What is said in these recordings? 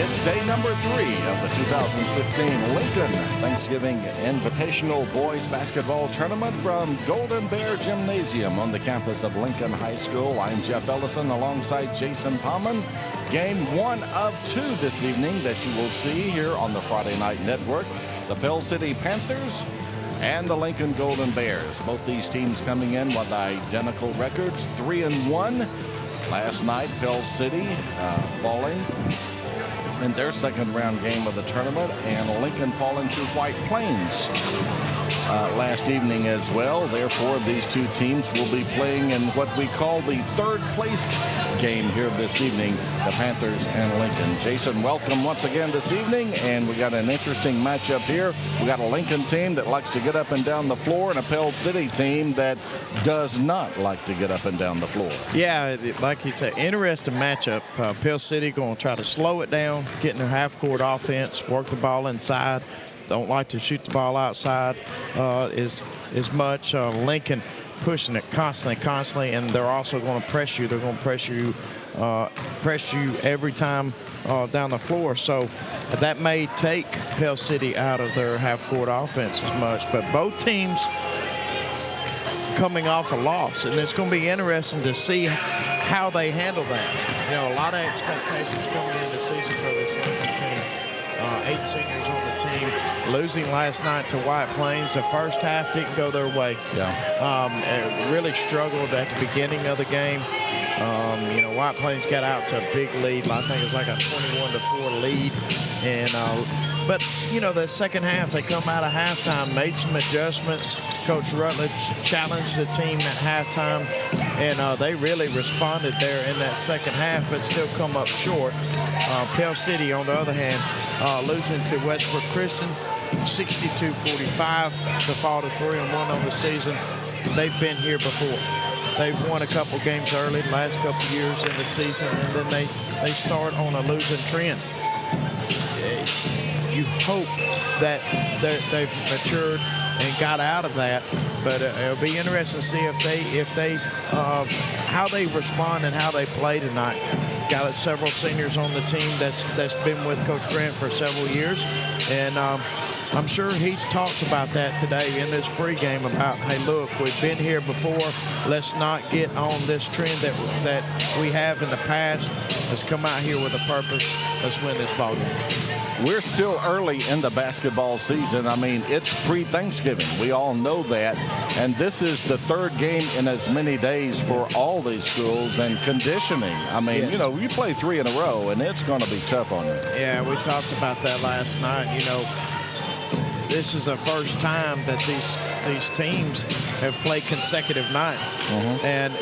It's day number 3 of the 2015 Lincoln Thanksgiving Invitational Boys Basketball Tournament from Golden Bear Gymnasium on the campus of Lincoln High School. I'm Jeff Ellison alongside Jason Palman. Game 1 of 2 this evening that you will see here on the Friday Night Network. The Pell City Panthers and the Lincoln Golden Bears. Both these teams coming in with identical records, 3-1. Last night, Pell City falling in their second round game of the tournament, and Lincoln falling to White Plains last evening as well. Therefore, these two teams will be playing in what we call the third place game here this evening, the Panthers and Lincoln. Jason, welcome once again this evening, and we got an interesting matchup here. We got a Lincoln team that likes to get up and down the floor and a Pell City team that does not like to get up and down the floor. Yeah, like you said, interesting matchup. Pell City going to try to slow it down, get in their half-court offense, work the ball inside. Don't like to shoot the ball outside as much. Lincoln pushing it constantly, and they're also going to press you. They're going to press you every time down the floor. So that may take Pell City out of their half-court offense as much. But both teams coming off a loss, and it's going to be interesting to see how they handle that. You know, a lot of expectations coming into the season for this Lincoln team. 8 seniors on the team. Losing last night to White Plains. The first half didn't go their way. Yeah. Really struggled at the beginning of the game. You know, White Plains got out to a big lead. I think it was like a 21-4 lead. And but you know, the second half, they come out of halftime, made some adjustments. Coach Rutledge challenged the team at halftime, and they really responded there in that second half, but still come up short. Pell City, on the other hand, losing to Westbrook Christian, 62-45 to fall to 3-1 on the season. They've been here before. They've won a couple games early the last couple years in the season, and then they start on a losing trend. You hope that they've matured and got out of that, but it'll be interesting to see if they how they respond and how they play tonight. Got several seniors on the team that's been with Coach Grant for several years, and I'm sure he's talked about that today in this pregame about, hey, look, we've been here before. Let's not get on this trend that we have in the past. Let's come out here with a purpose. Let's win this ball game. We're still early in the basketball season. I mean, it's pre-Thanksgiving. We all know that. And this is the third game in as many days for all these schools, and conditioning. I mean, yes. You know, you play 3 in a row, and it's going to be tough on you. Yeah, we talked about that last night. You know, this is the first time that these teams have played consecutive nights, and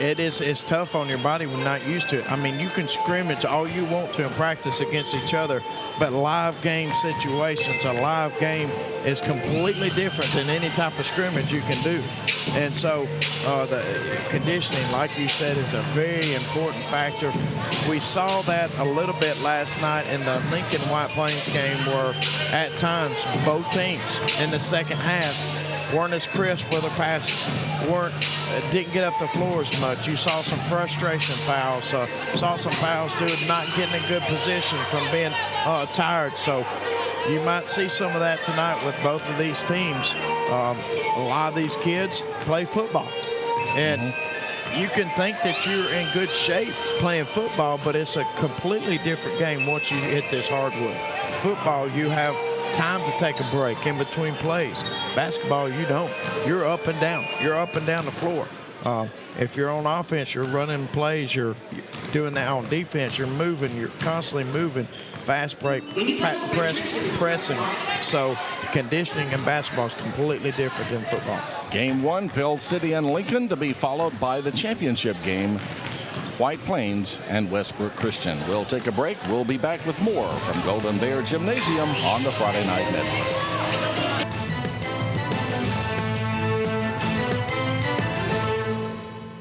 it's tough on your body when not used to it. I mean, you can scrimmage all you want to and practice against each other, but live game situations, a live game is completely different than any type of scrimmage you can do. And so the conditioning, like you said, is a very important factor. We saw that a little bit last night in the Lincoln White Plains game, where at times both teams in the second half weren't as crisp with their passes, didn't get up the floor as much. You saw some frustration fouls, saw some fouls due to not getting in good position from being tired. So you might see some of that tonight with both of these teams. A lot of these kids play football, and you can think that you're in good shape playing football, but it's a completely different game once you hit this hardwood. Football, you have time to take a break in between plays. Basketball, you don't. You're up and down. You're up and down the floor. If you're on offense, you're running plays. You're doing that on defense. You're moving. You're constantly moving. Fast break, pressing. So conditioning in basketball is completely different than football. Game 1, Pell City and Lincoln, to be followed by the championship game, White Plains and Westbrook Christian. We'll take a break. We'll be back with more from Golden Bear Gymnasium on the Friday Night Network.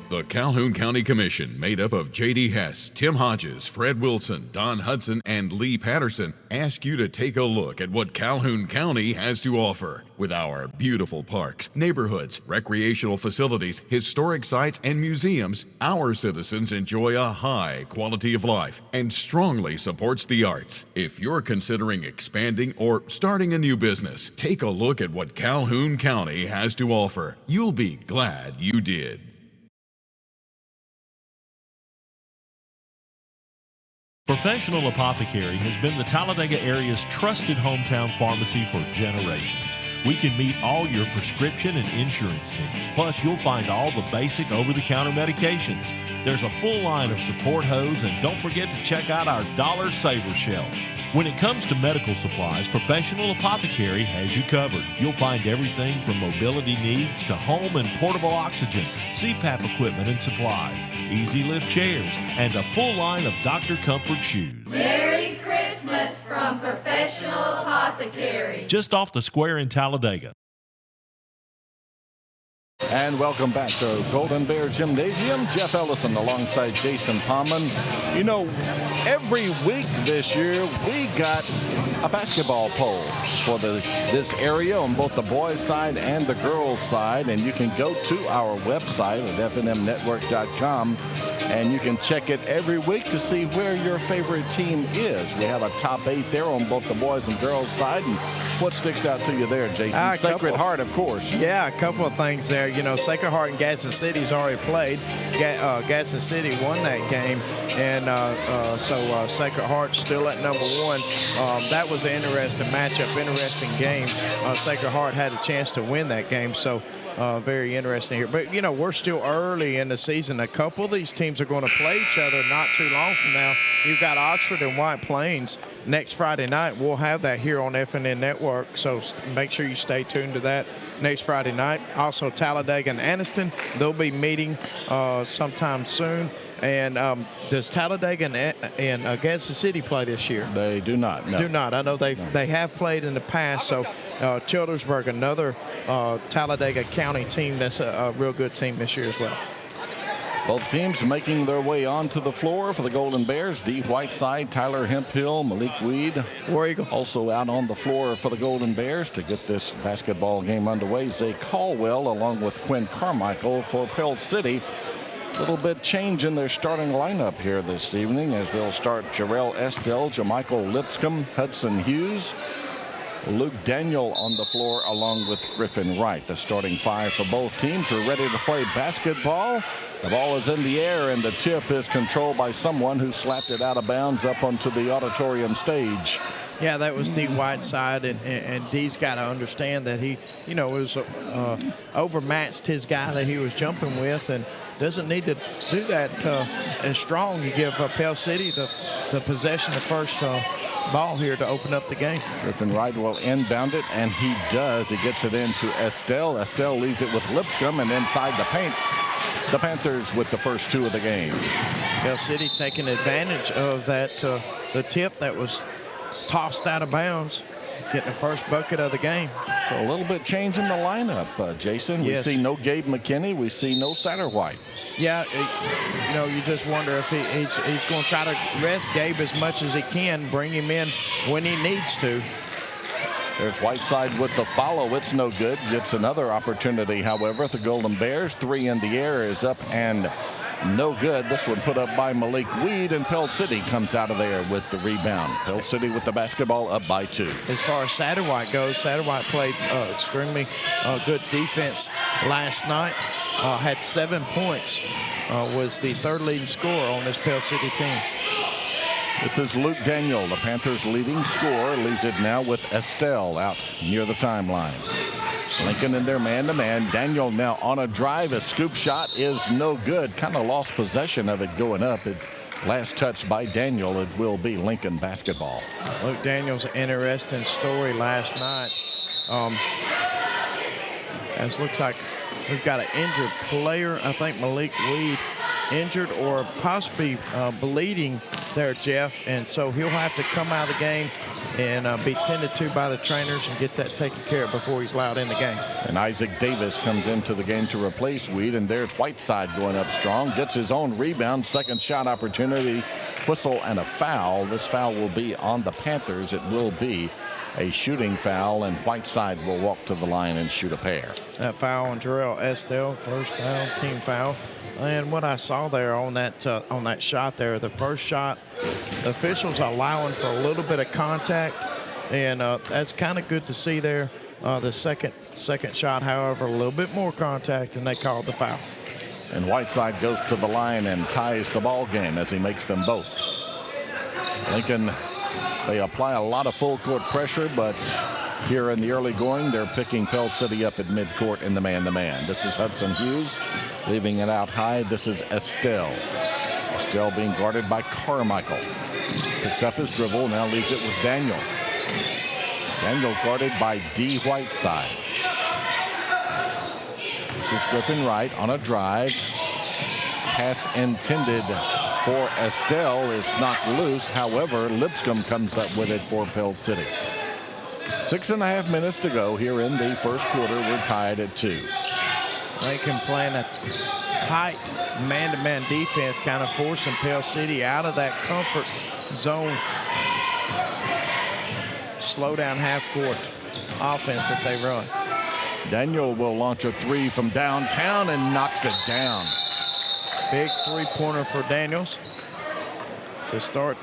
The Calhoun County Commission, made up of J.D. Hess, Tim Hodges, Fred Wilson, Don Hudson, and Lee Patterson, ask you to take a look at what Calhoun County has to offer. With our beautiful parks, neighborhoods, recreational facilities, historic sites, and museums, our citizens enjoy a high quality of life and strongly supports the arts. If you're considering expanding or starting a new business, take a look at what Calhoun County has to offer. You'll be glad you did. Professional Apothecary has been the Talladega area's trusted hometown pharmacy for generations. We can meet all your prescription and insurance needs. Plus, you'll find all the basic over-the-counter medications. There's a full line of support hose, and don't forget to check out our Dollar Saver shelf. When it comes to medical supplies, Professional Apothecary has you covered. You'll find everything from mobility needs to home and portable oxygen, CPAP equipment and supplies, easy lift chairs, and a full line of Dr. Comfort shoes. Merry Christmas from Professional Apothecary. Just off the square in Talladega. And welcome back to Golden Bear Gymnasium. Jeff Ellison alongside Jason Palman. You know, every week this year we got a basketball poll for this area on both the boys side and the girls side, and you can go to our website at fnmnetwork.com and you can check it every week to see where your favorite team is. We have a top 8 there on both the boys and girls side. And what sticks out to you there, Jason? Sacred Heart, of course. Yeah, a couple of things there. You know, Sacred Heart and Gadsden City's already played. Gadsden City won that game, and so Sacred Heart's still at number 1. That was an interesting matchup, interesting game. Sacred Heart had a chance to win that game, so very interesting here. But, you know, we're still early in the season. A couple of these teams are going to play each other not too long from now. You've got Oxford and White Plains next Friday night. We'll have that here on FNN Network, so make sure you stay tuned to that next Friday night. Also, Talladega and Anniston, they'll be meeting sometime soon. And does Talladega and Gadsden City play this year? They do not. No. Do not. I know they have played in the past. So Childersburg, another Talladega County team that's a real good team this year as well. Both teams making their way onto the floor for the Golden Bears. Dee Whiteside, Tyler Hemphill, Malik Weed. War Eagle. Also out on the floor for the Golden Bears to get this basketball game underway. Zay Caldwell along with Quinn Carmichael for Pell City. A little bit change in their starting lineup here this evening as they'll start Jarrell Estelle, Jamichael Lipscomb, Hudson Hughes, Luke Daniel on the floor along with Griffin Wright. The starting 5 for both teams are ready to play basketball. The ball is in the air and the tip is controlled by someone who slapped it out of bounds up onto the auditorium stage. Yeah, that was Dee Whiteside, and Dee's got to understand that he, you know, was overmatched his guy that he was jumping with, and doesn't need to do that as strong. You give Pell City the possession, the first ball here to open up the game. Griffin Wright will inbound it, and he does. He gets it into Estelle. Estelle leaves it with Lipscomb, and inside the paint, the Panthers with the first 2 of the game. Pell City taking advantage of that, the tip that was tossed out of bounds, getting the first bucket of the game. So a little bit change in the lineup, Jason. Yes. We see no Gabe McKinney. We see no Satterwhite. Yeah, you know, you just wonder if he's going to try to rest Gabe as much as he can, bring him in when he needs to. There's Whiteside with the follow. It's no good. Gets another opportunity, however. The Golden Bears, 3 in the air is up and no good. This one put up by Malik Weed, and Pell City comes out of there with the rebound. Pell City with the basketball up by 2. As far as Satterwhite goes, Satterwhite played extremely good defense last night. Had 7 points. Was the 3rd leading scorer on this Pell City team. This is Luke Daniel, the Panthers' leading scorer. Leaves it now with Estelle out near the timeline. Lincoln in their man-to-man. Daniel now on a drive. A scoop shot is no good. Kind of lost possession of it going up. Last touch by Daniel. It will be Lincoln basketball. Luke Daniel's an interesting story last night. As it looks like we've got an injured player. I think Malik Weed injured or possibly bleeding there, Jeff, and so he'll have to come out of the game and be tended to by the trainers and get that taken care of before he's allowed in the game. And Isaac Davis comes into the game to replace Weed, and there's Whiteside going up strong, gets his own rebound, second shot opportunity, whistle and a foul. This foul will be on the Panthers. It will be a shooting foul, and Whiteside will walk to the line and shoot a pair. That foul on Jarrell Estelle, first foul, team foul. And what I saw there on that shot there, the first shot, the officials are allowing for a little bit of contact, and that's kind of good to see there. The second shot, however, a little bit more contact, and they called the foul. And Whiteside goes to the line and ties the ball game as he makes them both. Lincoln, they apply a lot of full court pressure, but here in the early going, they're picking Pell City up at midcourt in the man-to-man. This is Hudson Hughes leaving it out high. This is Estelle. Estelle being guarded by Carmichael. Picks up his dribble, now leaves it with Daniel. Daniel guarded by D. Whiteside. This is Griffin Wright on a drive. Pass intended for Estelle is knocked loose. However, Lipscomb comes up with it for Pell City. 6.5 minutes to go here in the first quarter. We're tied at 2. Lincoln playing a tight man-to-man defense, kind of forcing Pell City out of that comfort zone. Slow down half-court offense that they run. Daniel will launch a three from downtown and knocks it down. Big three-pointer for Daniels to start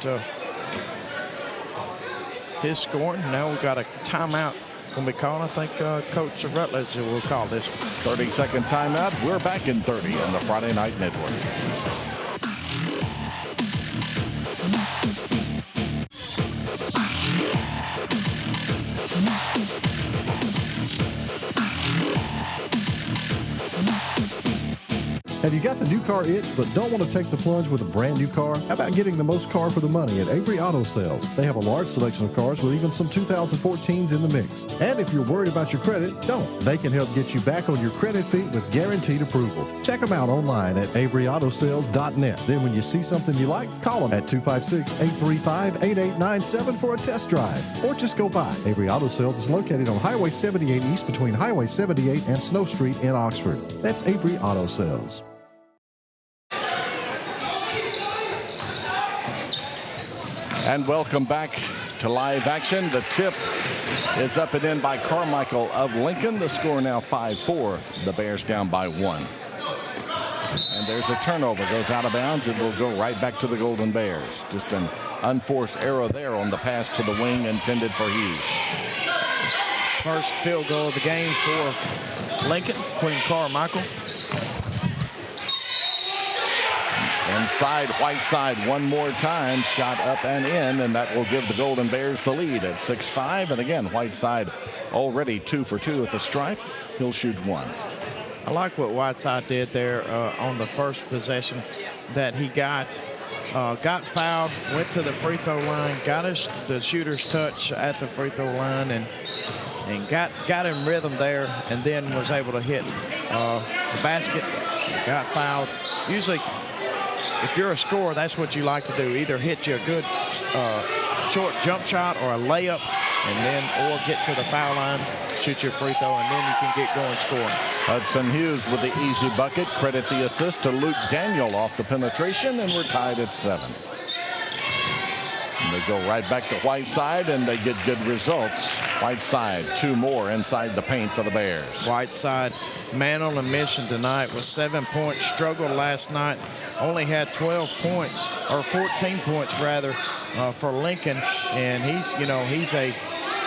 his scoring. Now we've got a timeout going to be called. I think Coach Rutledge will call this one. 30-second timeout. We're back in 30 on the Friday Night Network. Have you got the new car itch but don't want to take the plunge with a brand new car? How about getting the most car for the money at Avery Auto Sales? They have a large selection of cars with even some 2014s in the mix. And if you're worried about your credit, don't. They can help get you back on your credit feet with guaranteed approval. Check them out online at AveryAutoSales.net. Then when you see something you like, call them at 256-835-8897 for a test drive. Or just go by. Avery Auto Sales is located on Highway 78 East between Highway 78 and Snow Street in Oxford. That's Avery Auto Sales. And welcome back to live action. The tip is up and in by Carmichael of Lincoln. The score now 5-4. The Bears down by 1. And there's a turnover. Goes out of bounds. It will go right back to the Golden Bears. Just an unforced error there on the pass to the wing intended for Hughes. First field goal of the game for Lincoln, Quinn Carmichael. Inside Whiteside one more time, shot up and in, and that will give the Golden Bears the lead at 6-5. And again, Whiteside already 2 for 2 at the stripe. He'll shoot 1. I like what Whiteside did there on the first possession that he got fouled, went to the free throw line, got the shooter's touch at the free throw line, and got him rhythm there, and then was able to hit the basket. Got fouled. Usually, if you're a scorer, that's what you like to do. Either hit you a good short jump shot or a layup, or get to the foul line, shoot your free throw, and then you can get going scoring. Hudson Hughes with the easy bucket. Credit the assist to Luke Daniel off the penetration, and we're tied at 7. And they go right back to Whiteside, and they get good results. Whiteside, 2 more inside the paint for the Bears. Whiteside, man on a mission tonight with 7 points. Struggled last night. Only had 12 points, or 14 points rather, for Lincoln. And he's a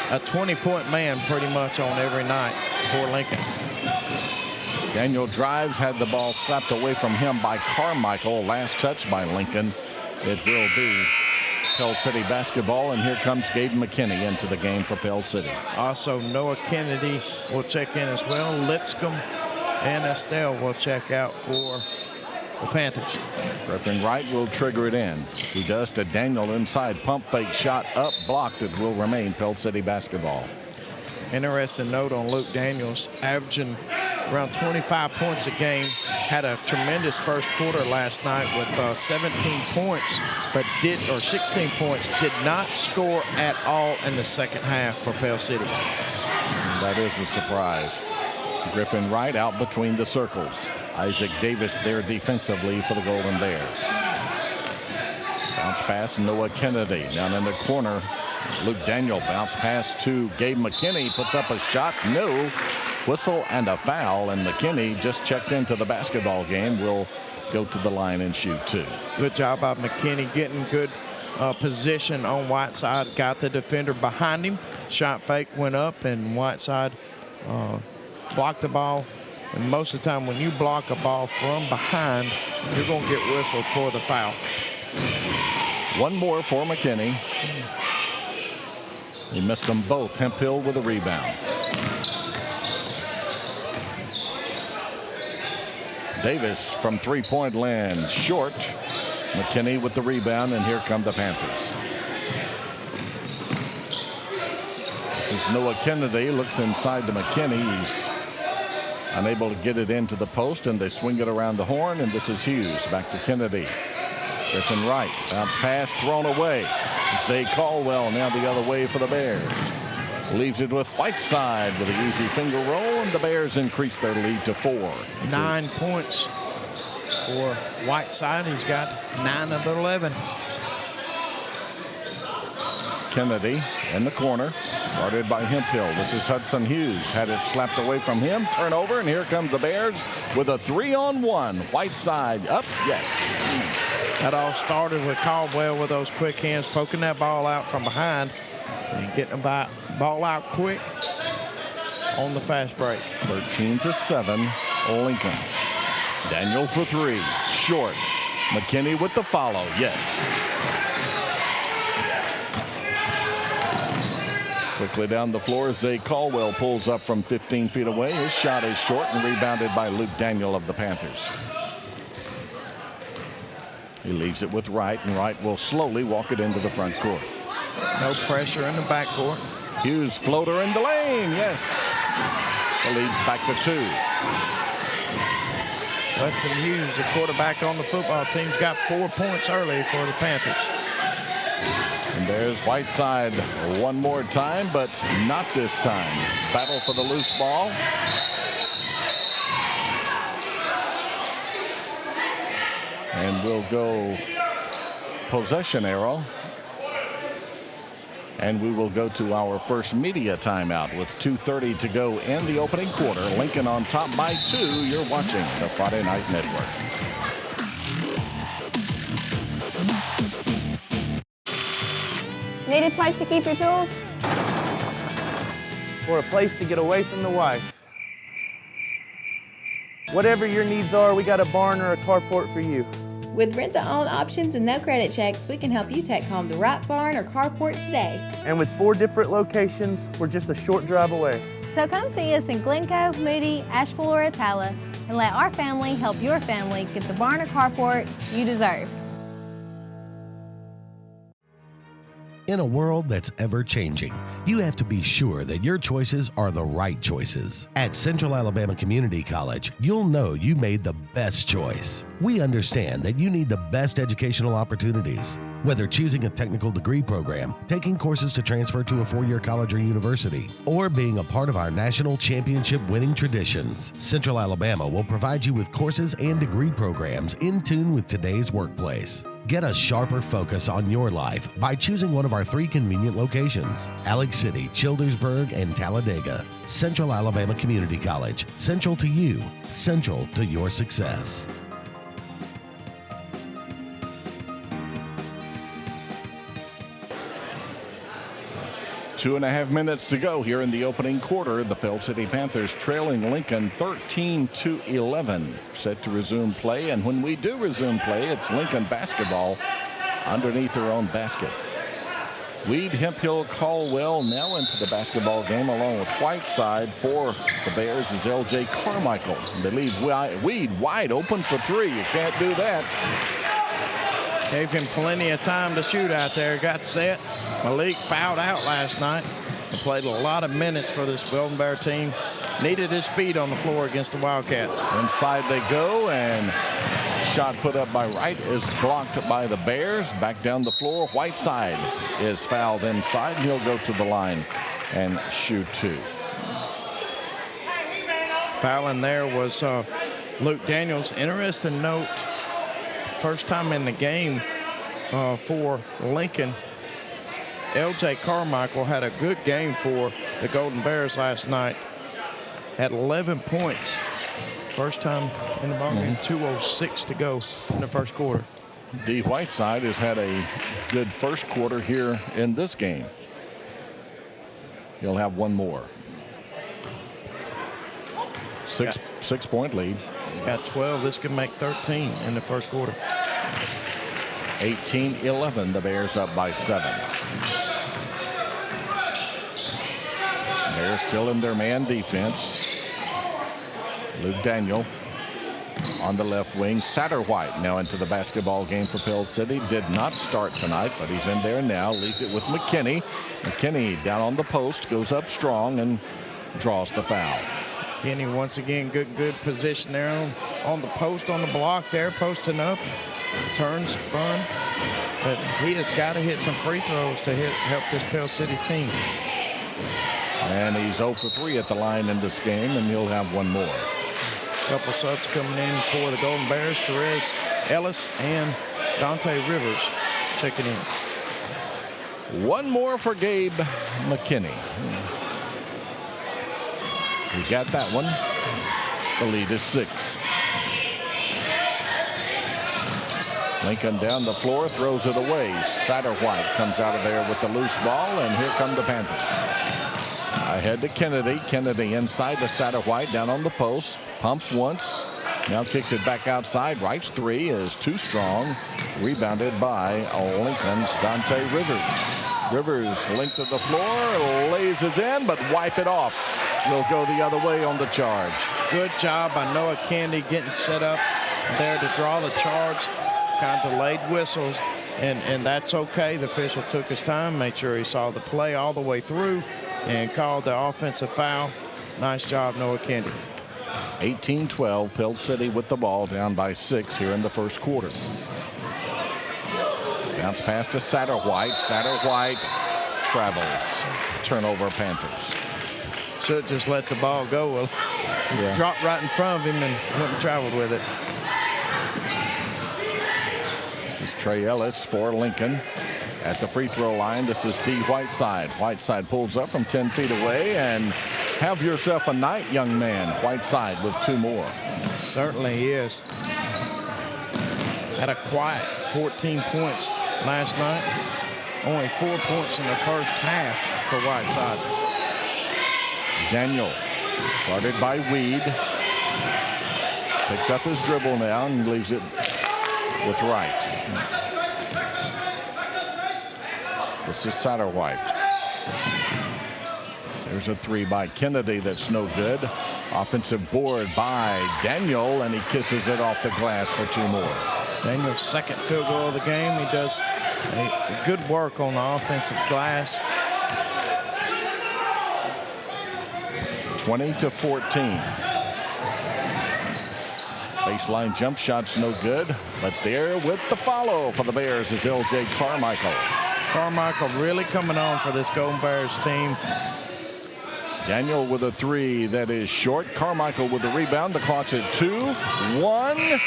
20-point man pretty much on every night for Lincoln. Daniel drives, had the ball slapped away from him by Carmichael. Last touch by Lincoln. It will be Pell City basketball, and here comes Gabe McKinney into the game for Pell City. Also, Noah Kennedy will check in as well. Lipscomb and Estelle will check out for the Panthers. Griffin Wright will trigger it in. He does to Daniel inside. Pump fake shot up, blocked. It will remain Pell City basketball. Interesting note on Luke Daniels, averaging around 25 points a game. Had a tremendous first quarter last night with 17 points, 16 points. Did not score at all in the second half for Pell City. That is a surprise. Griffin Wright out between the circles. Isaac Davis there defensively for the Golden Bears. Bounce pass, Noah Kennedy down in the corner. Luke Daniel bounce pass to Gabe McKinney, puts up a shot, no. Whistle and a foul, and McKinney just checked into the basketball game. Will go to the line and shoot two. Good job by McKinney getting good position on Whiteside. Got the defender behind him. Shot fake went up, and Whiteside blocked the ball. And most of the time when you block a ball from behind, you're going to get whistled for the foul. One more for McKinney. He missed them both. Hemphill with a rebound. Davis from three-point land, short. McKinney with the rebound, and here come the Panthers. This is Noah Kennedy, looks inside to McKinney. He's unable to get it into the post, and they swing it around the horn, and this is Hughes. Back to Kennedy. Griffin Wright, bounce pass thrown away. Zay Caldwell now the other way for the Bears. Leaves it with Whiteside with an easy finger roll, and the Bears increase their lead to 4. 9 points for Whiteside. He's got 9 of the 11. Kennedy in the corner, guarded by Hemphill. This is Hudson Hughes. Had it slapped away from him. Turnover, and here comes the Bears with a 3-on-1. Whiteside up, yes. That all started with Caldwell with those quick hands, poking that ball out from behind and getting the ball out quick on the fast break. 13-7, Lincoln. Daniel for three, short. McKinney with the follow, yes. Quickly down the floor, Zay Caldwell pulls up from 15 feet away. His shot is short and rebounded by Luke Daniel of the Panthers. He leaves it with Wright, and Wright will slowly walk it into the front court. No pressure in the backcourt. Hughes floater in the lane, yes. The lead's back to 2. Hudson Hughes, the quarterback on the football team, got 4 points early for the Panthers. And there's Whiteside one more time, but not this time. Battle for the loose ball. And we'll go possession arrow. And we will go to our first media timeout with 2:30 to go in the opening quarter. Lincoln on top by 2. You're watching the Friday Night Network. Need a place to keep your tools? Or a place to get away from the wife. Whatever your needs are, we got a barn or a carport for you. With rent-to-own options and no credit checks, we can help you take home the right barn or carport today. And with 4 different locations, we're just a short drive away. So come see us in Glen Moody, Asheville, or Attala, and let our family help your family get the barn or carport you deserve. In a world that's ever-changing, you have to be sure that your choices are the right choices. At Central Alabama Community College, you'll know you made the best choice. We understand that you need the best educational opportunities. Whether choosing a technical degree program, taking courses to transfer to a 4-year college or university, or being a part of our national championship winning traditions, Central Alabama will provide you with courses and degree programs in tune with today's workplace. Get a sharper focus on your life by choosing one of our 3 convenient locations: Alex City, Childersburg, and Talladega. Central Alabama Community College. Central to you. Central to your success. 2.5 minutes to go here in the opening quarter. The Pell City Panthers trailing Lincoln 13-11. Set to resume play, and when we do resume play, it's Lincoln basketball underneath their own basket. Weed, Hemphill, Caldwell now into the basketball game along with Whiteside. For the Bears is L.J. Carmichael. They leave Weed wide open for 3. You can't do that. Gave him plenty of time to shoot out there. Got set. Malik fouled out last night and played a lot of minutes for this Golden Bear team. needed his speed on the floor against the Wildcats. Inside they go, and shot put up by Wright is blocked by the Bears. Back down the floor. Whiteside is fouled inside, and he'll go to the line and shoot 2. Fouling there was Luke Daniels. Interesting note, first time in the game for Lincoln. L.J. Carmichael had a good game for the Golden Bears last night. Had 11 points. First time in the ball game. 2:06 to go in the first quarter. D. Whiteside has had a good first quarter here in this game. He'll have one more. Six-point lead. He's got 12. This could make 13 in the first quarter. 18-11. The Bears up by 7. Bears still in their man defense. Luke Daniel on the left wing. Satterwhite now into the basketball game for Pell City. Did not start tonight, but he's in there now. Leads it with McKinney. McKinney down on the post, goes up strong and draws the foul. McKinney once again good position there on the post, on the block there, posting up. Turns, spun. But he has got to hit some free throws to help this Pell City team. And he's 0 for 3 at the line in this game, and he'll have one more. Couple subs coming in for the Golden Bears. Therese Ellis and Dante Rivers checking in. One more for Gabe McKinney. He got that one. The lead is 6. Lincoln down the floor, throws it away. Satterwhite comes out of there with the loose ball, and here come the Panthers. Ahead to Kennedy. Kennedy inside to Satterwhite, down on the post. Pumps once. Now kicks it back outside. Wright's 3 is too strong. Rebounded by Lincoln's Dante Rivers. Rivers length of the floor, lays it in, but wipe it off. Will go the other way on the charge. Good job by Noah Candy getting set up there to draw the charge. Kind of delayed whistles, and that's okay. The official took his time, made sure he saw the play all the way through, and called the offensive foul. Nice job, Noah Candy. 18-12, Pell City with the ball, down by 6 here in the first quarter. Bounce pass to Satterwhite. Satterwhite travels. Turnover, Panthers. Should just let the ball go. Well, yeah. Dropped right in front of him and went and traveled with it. This is Trey Ellis for Lincoln. At the free throw line, this is D. Whiteside. Whiteside pulls up from 10 feet away, and have yourself a night, young man. Whiteside with 2 more. Certainly he is. Had a quiet 14 points last night. Only 4 points in the first half for Whiteside. Daniel, guarded by Weed. Picks up his dribble now and leaves it with Wright. This is Satterwhite. There's a 3 by Kennedy that's no good. Offensive board by Daniel, and he kisses it off the glass for 2 more. Daniel's second field goal of the game. He does a good work on the offensive glass. 20-14. Baseline jump shot's no good, but there with the follow for the Bears is L.J. Carmichael. Carmichael really coming on for this Golden Bears team. Daniel with a 3 that is short. Carmichael with the rebound. The clock's at 2-1.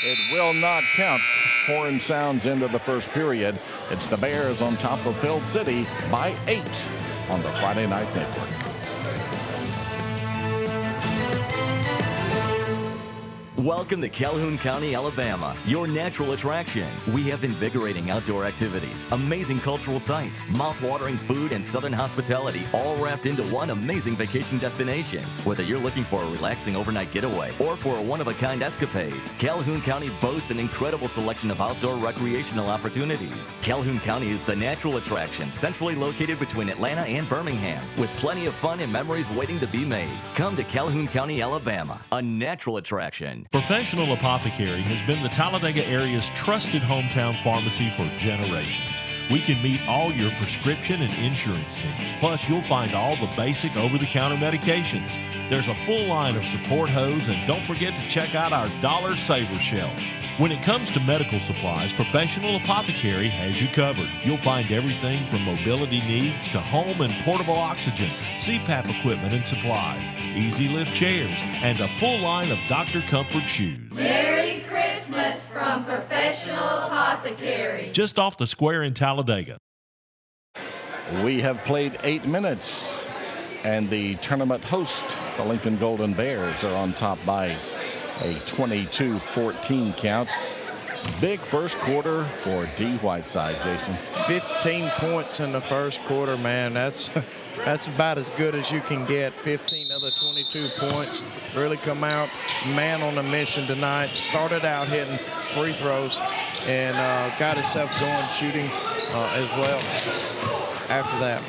It will not count. Horn sounds into the first period. It's the Bears on top of Pell City by 8 on the Friday Night Network. Welcome to Calhoun County, Alabama, your natural attraction. We have invigorating outdoor activities, amazing cultural sites, mouth-watering food, and southern hospitality, all wrapped into one amazing vacation destination. Whether you're looking for a relaxing overnight getaway or for a one-of-a-kind escapade, Calhoun County boasts an incredible selection of outdoor recreational opportunities. Calhoun County is the natural attraction, centrally located between Atlanta and Birmingham, with plenty of fun and memories waiting to be made. Come to Calhoun County, Alabama, a natural attraction. Professional Apothecary has been the Talladega area's trusted hometown pharmacy for generations. We can meet all your prescription and insurance needs. Plus, you'll find all the basic over-the-counter medications. There's a full line of support hose, and don't forget to check out our Dollar Saver shelf. When it comes to medical supplies, Professional Apothecary has you covered. You'll find everything from mobility needs to home and portable oxygen, CPAP equipment and supplies, easy lift chairs, and a full line of Dr. Comfort shoes. Merry Christmas from Professional Apothecary. Just off the square in Talladega. We have played 8 minutes, and the tournament host, the Lincoln Golden Bears, are on top by a 22-14 count. Big first quarter for D. Whiteside, Jason. 15 points in the first quarter, man. That's about as good as you can get. 15 of the 22 points. Really come out man on a mission tonight. Started out hitting free throws and got himself going shooting as well after that.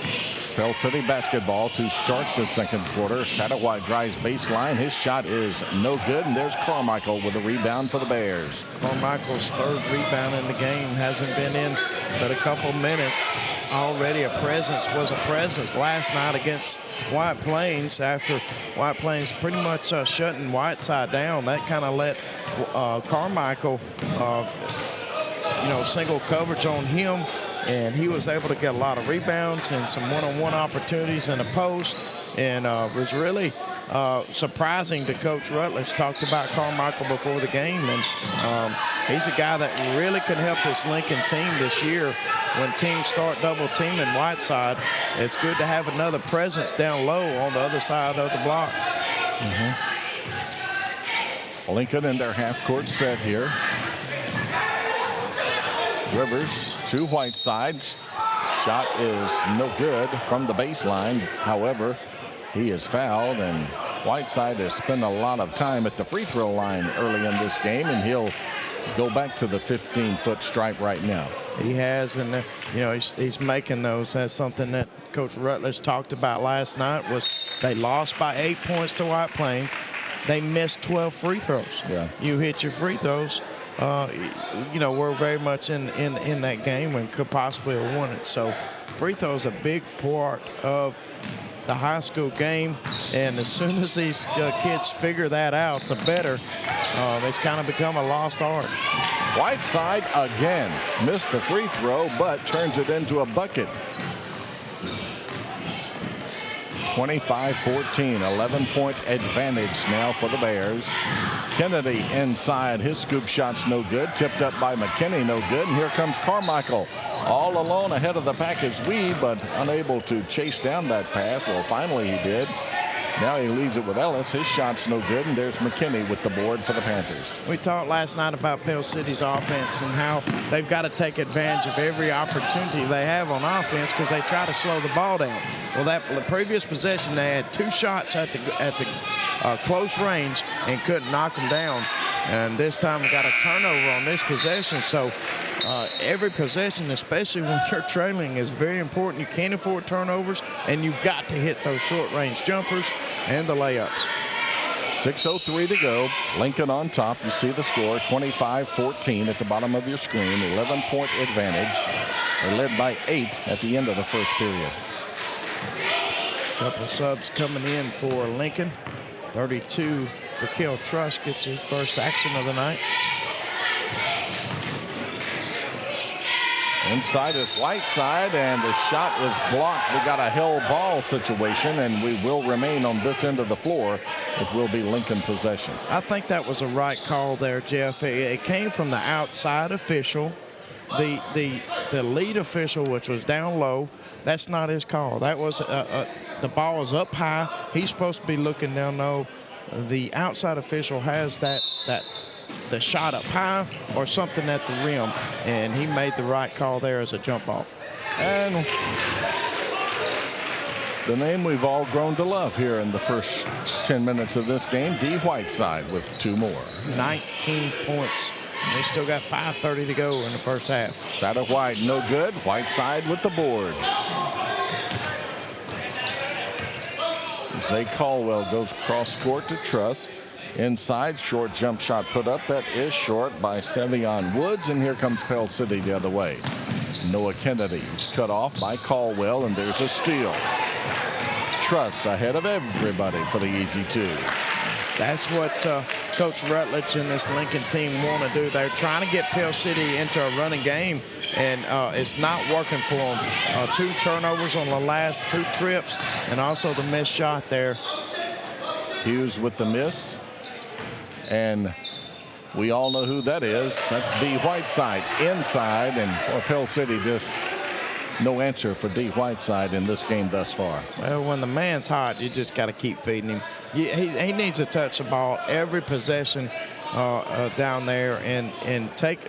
Pell City basketball to start the second quarter. Satterwhite drives baseline. His shot is no good, and there's Carmichael with a rebound for the Bears. Carmichael's third rebound in the game. Hasn't been in but a couple minutes. Already a presence last night against White Plains after White Plains pretty much shutting Whiteside down. That kind of let Carmichael, single coverage on him. And he was able to get a lot of rebounds and some one-on-one opportunities in the post, and was really surprising to Coach Rutledge. Talked about Carmichael before the game, and he's a guy that really can help this Lincoln team this year. When teams start double teaming Whiteside, it's good to have another presence down low on the other side of the block. Lincoln in their half-court set here. Rivers to Whiteside. Shot is no good from the baseline. However, he is fouled, and Whiteside has spent a lot of time at the free throw line early in this game, and he'll go back to the 15-foot stripe right now. He has, and he's making those. That's something that Coach Rutledge talked about last night. Was they lost by 8 points to White Plains. They missed 12 free throws. Yeah. You hit your free throws. We're very much in that game and could possibly have won it. So free throws a big part of the high school game, and as soon as these kids figure that out, the better. It's kind of become a lost art. Whiteside again missed the free throw, but turns it into a bucket. 25-14, 11-point advantage now for the Bears. Kennedy inside, his scoop shot's no good. Tipped up by McKinney, no good. And here comes Carmichael, all alone ahead of the package weave, but unable to chase down that pass. Well, finally he did. Now he leaves it with Ellis. His shot's no good, and there's McKinney with the board for the Panthers. We talked last night about Pell City's offense and how they've got to take advantage of every opportunity they have on offense because they try to slow the ball down. Well, the previous possession, they had 2 shots at the close range and couldn't knock them down. And this time we got a turnover on this possession. So every possession, especially when you're trailing, is very important. You can't afford turnovers, and you've got to hit those short-range jumpers and the layups. 6:03 to go. Lincoln on top. You see the score, 25-14 at the bottom of your screen. 11-point advantage. They're led by 8 at the end of the first period. Couple subs coming in for Lincoln. 32, Raquel Trush gets his first action of the night. Inside is Whiteside, and the shot is blocked. We got a hell ball situation, and we will remain on this end of the floor. It will be Lincoln possession. I think that was a right call there, Jeff. It came from the outside official. The lead official, which was down low, that's not his call. That was the ball is up high. He's supposed to be looking down low. The outside official has the shot up high or something at the rim, and he made the right call there as a jump ball. And the name we've all grown to love here in the first 10 minutes of this game, D. Whiteside with 2 more. 19 points. They still got 5:30 to go in the first half. Satterwhite no good. Whiteside with the board. Zay Caldwell goes cross court to Truss. Inside, short jump shot put up. That is short by Sevion Woods, and here comes Pell City the other way. Noah Kennedy is cut off by Caldwell, and there's a steal. Truss ahead of everybody for the easy two. That's what Coach Rutledge and this Lincoln team want to do. They're trying to get Pell City into a running game, and it's not working for them. 2 turnovers on the last 2 trips, and also the missed shot there. Hughes with the miss, and we all know who that is. That's D. Whiteside inside, and Pell City just no answer for D. Whiteside in this game thus far. Well, when the man's hot, you just got to keep feeding him. He needs to touch the ball every possession down there and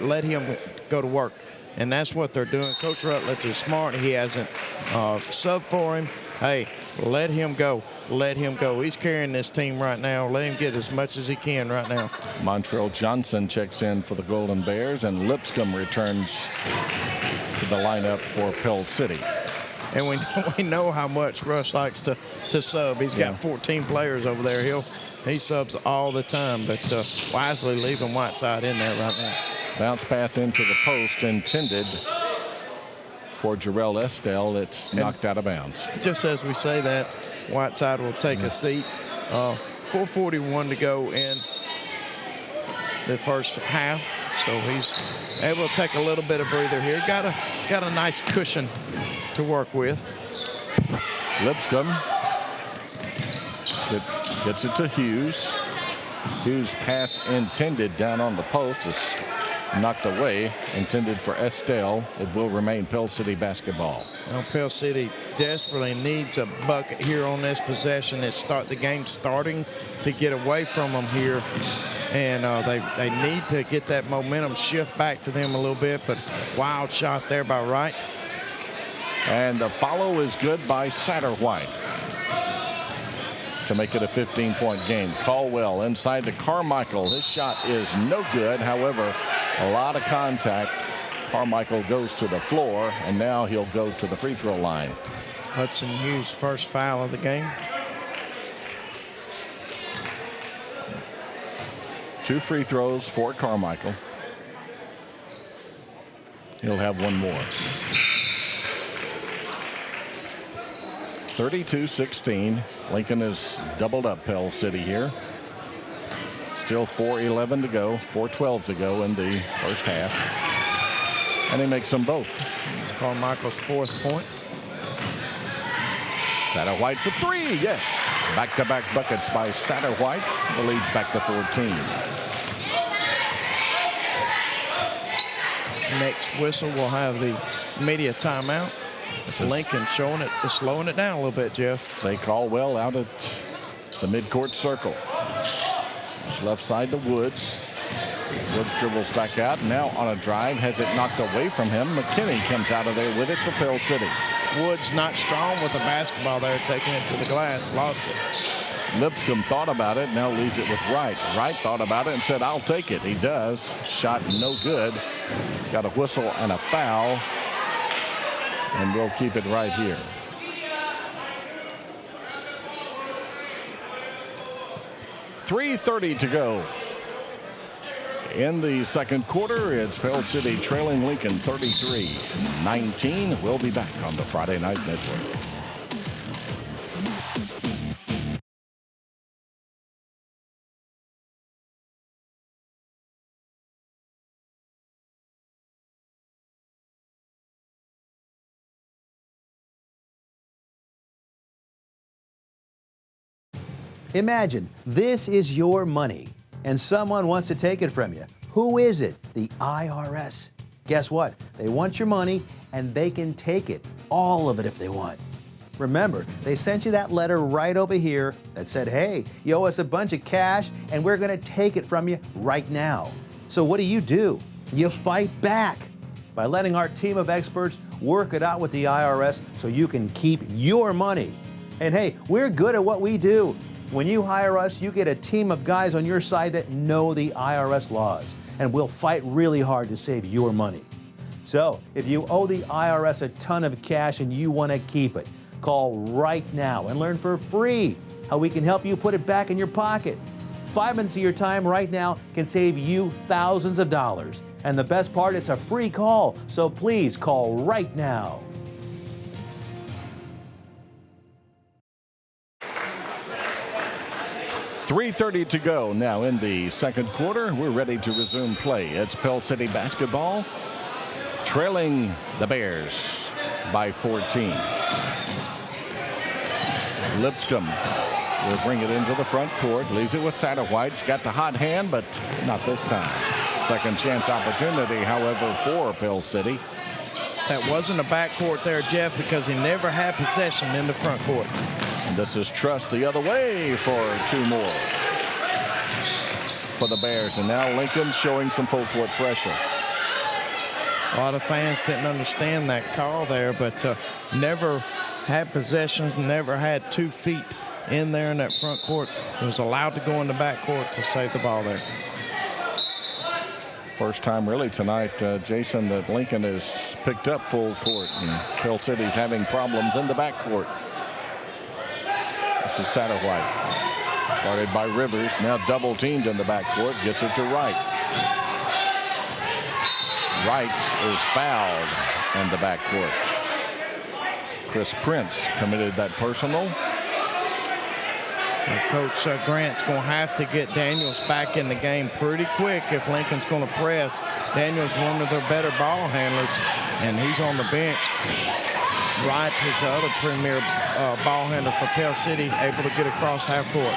let him go to work. And that's what they're doing. Coach Rutledge is smart. He hasn't subbed for him. Hey, let him go. Let him go. He's carrying this team right now. Let him get as much as he can right now. Montrell Johnson checks in for the Golden Bears, and Lipscomb returns to the lineup for Pell City. And we know how much Rush likes to sub. He's got 14 players over there. He subs all the time, but wisely leaving Whiteside in there right now. Bounce pass into the post intended for Jarrell Estelle. It's knocked out of bounds. Just as we say that, Whiteside will take a seat. 4:41 to go in the first half, so he's able to take a little bit of breather here. Got a nice cushion to work with. Lipscomb gets it to Hughes. Hughes pass intended down on the post is knocked away, intended for Estelle. It will remain Pell City basketball. Well, Pell City desperately needs a bucket here on this possession. The game's starting to get away from them here, and they need to get that momentum shift back to them a little bit, but wild shot there by Wright. And the follow is good by Satterwhite to make it a 15-point game. Caldwell inside to Carmichael. His shot is no good. However, a lot of contact. Carmichael goes to the floor, and now he'll go to the free throw line. Hudson Hughes' first foul of the game. 2 free throws for Carmichael. He'll have one more. 32-16. Lincoln has doubled up Pell City here. Still 4:11 to go, 4:12 to go in the first half. And he makes them both. Carmichael's 4th point. Satterwhite for 3, yes. Back-to-back buckets by Satterwhite. The lead's back to 14. Next whistle, we'll have the media timeout. Lincoln slowing it down a little bit, Jeff. Say Caldwell out at the midcourt circle. It's left side to Woods. Woods dribbles back out. Now on a drive, has it knocked away from him. McKinney comes out of there with it for Pell City. Woods not strong with the basketball there, taking it to the glass, lost it. Lipscomb thought about it, now leaves it with Wright. Wright thought about it and said, I'll take it. He does. Shot no good. Got a whistle and a foul. And we'll keep it right here. .330 to go. In the second quarter, it's Pell City trailing Lincoln 33-19. We'll be back on the Friday Night Network. Imagine this is your money and someone wants to take it from you. Who is it? The IRS. Guess what? They want your money and they can take it, all of it if they want. Remember, they sent you that letter right over here that said, hey, you owe us a bunch of cash and we're going to take it from you right now. So what do? You fight back by letting our team of experts work it out with the IRS so you can keep your money. And hey, we're good at what we do. When you hire us, you get a team of guys on your side that know the IRS laws, and we'll fight really hard to save your money. So, if you owe the IRS a ton of cash and you want to keep it, call right now and learn for free how we can help you put it back in your pocket. 5 minutes of your time right now can save you thousands of dollars. And the best part, it's a free call. So please call right now. .330 to go now in the second quarter. We're ready to resume play. It's Pell City basketball trailing the Bears by 14. Lipscomb will bring it into the front court. Leaves it with Satterwhite's got the hot hand, but not this time. Second chance opportunity, however, for Pell City. That wasn't a backcourt there, Jeff, because he never had possession in the front court. And this is Truss the other way for 2 more for the Bears. And now Lincoln showing some full court pressure. A lot of fans didn't understand that call there, but never had possessions, never had 2 feet in there in that front court. He was allowed to go in the back court to save the ball there. First time really tonight, Jason, that Lincoln has picked up full court, and Pell City's having problems in the back court. This is Satterwhite, guarded by Rivers, now double teamed in the back court, gets it to Wright. Wright is fouled in the back court. Chris Prince committed that personal. Coach Grant's going to have to get Daniels back in the game pretty quick if Lincoln's going to press. Daniels one of their better ball handlers, and he's on the bench. Wright is the other premier ball handler for Pell City, able to get across half court.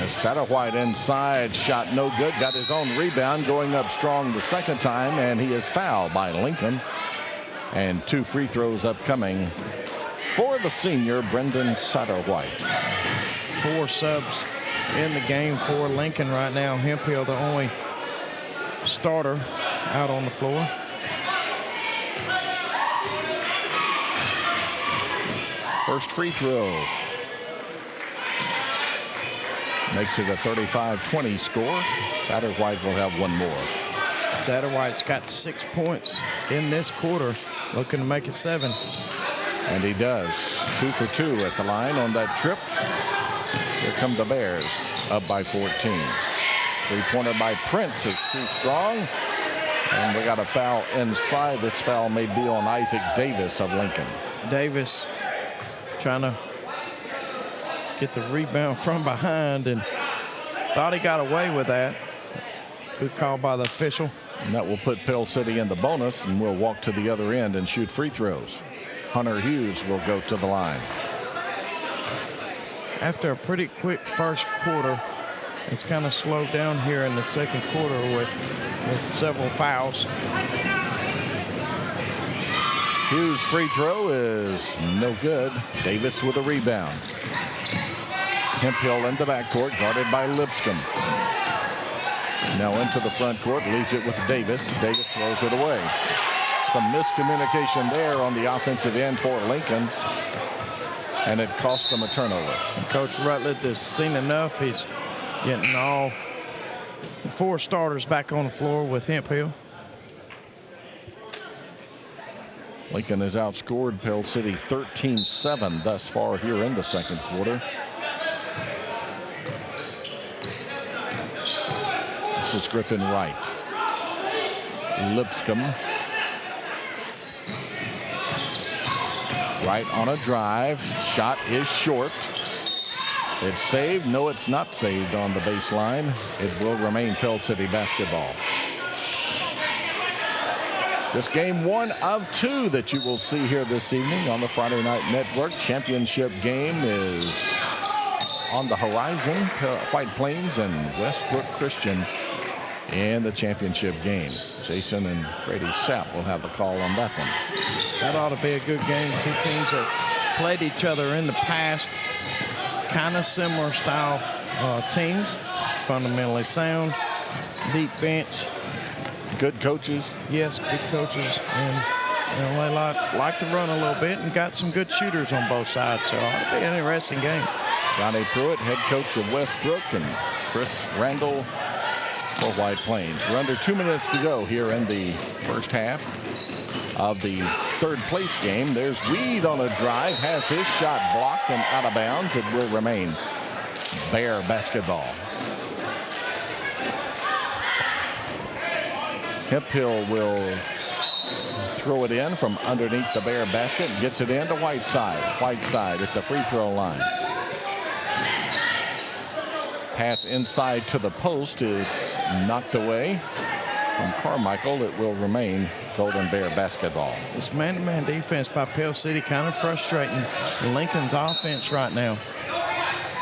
As Satterwhite inside, shot no good, got his own rebound, going up strong the second time, and he is fouled by Lincoln. And 2 free throws upcoming for the senior, Brendan Satterwhite. 4 subs in the game for Lincoln right now. Hemphill, the only starter out on the floor. First free throw. Makes it a 35-20 score. Satterwhite will have 1 more. Satterwhite's got 6 points in this quarter, looking to make it 7. And he does. 2 for 2 at the line on that trip. Here come the Bears, up by 14. Three-pointer by Prince is too strong. And we got a foul inside. This foul may be on Isaac Davis of Lincoln. Davis trying to get the rebound from behind and thought he got away with that. Good call by the official. And that will put Pell City in the bonus, and we'll walk to the other end and shoot free throws. Hunter Hughes will go to the line. After a pretty quick first quarter, it's kind of slowed down here in the second quarter with several fouls. Hughes' free throw is no good. Davis with a rebound. Hemphill in the backcourt, guarded by Lipscomb. Now into the front court, leaves it with Davis. Davis throws it away. Some miscommunication there on the offensive end for Lincoln, and it cost them a turnover. And Coach Rutledge has seen enough. He's getting all 4 starters back on the floor with Hemphill. Lincoln has outscored Pell City 13-7 thus far here in the second quarter. This is Griffin Wright. Lipscomb. Wright on a drive. Shot is short. It's saved. No, it's not saved on the baseline. It will remain Pell City basketball. This game 1 of 2 that you will see here this evening on the Friday Night Network. Championship game is on the horizon. White Plains and Westbrook Christian in the championship game. Jason and Brady Sapp will have the call on that one. That ought to be a good game. 2 teams that played each other in the past. Kind of similar style teams. Fundamentally sound. Deep bench. Good coaches. Yes, good coaches. And they like to run a little bit and got some good shooters on both sides. So it ought to be an interesting game. Ronnie Pruitt, head coach of Westbrook, and Chris Randall for White Plains. We're under 2 minutes to go here in the first half of the third place game. There's Weed on a drive, has his shot blocked and out of bounds. It will remain Bear basketball. Hemphill will throw it in from underneath the Bear basket and gets it into Whiteside. Whiteside at the free throw line. Pass inside to the post is knocked away from Carmichael. It will remain Golden Bear basketball. This man-to-man defense by Pell City kind of frustrating Lincoln's offense right now.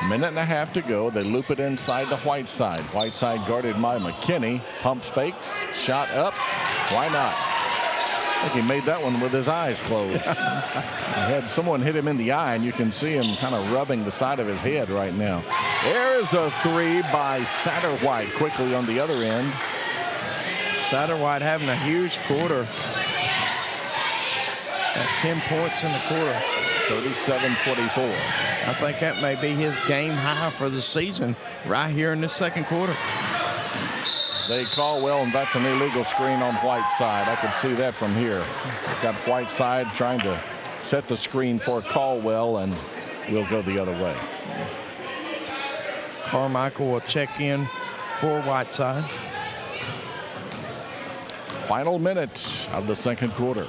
Minute and a half to go. They loop it inside to Whiteside. Whiteside guarded by McKinney. Pumps fakes. Shot up. Why not? I think he made that one with his eyes closed. He had someone hit him in the eye, and you can see him kind of rubbing the side of his head right now. There's a three by Satterwhite quickly on the other end. Satterwhite having a huge quarter. At 10 points in the quarter. 37-24. I think that may be his game high for the season right here in this second quarter. Zay Caldwell, and that's an illegal screen on Whiteside. I could see that from here. Got Whiteside trying to set the screen for Caldwell, and we'll go the other way. Carmichael will check in for Whiteside. Final minute of the second quarter.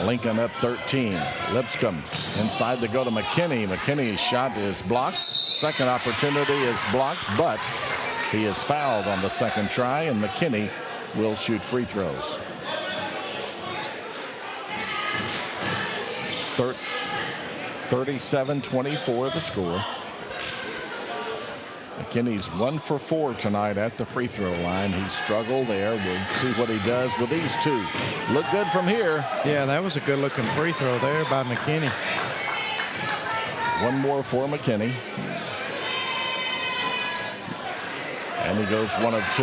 Lincoln up 13. Lipscomb inside to go to McKinney. McKinney's shot is blocked. Second opportunity is blocked, but he is fouled on the second try, and McKinney will shoot free throws. 37-24 the score. McKinney's 1 for 4 tonight at the free throw line. He struggled there. We'll see what he does with these two. Look good from here. Yeah, that was a good looking free throw there by McKinney. One more for McKinney. And he goes 1 of 2.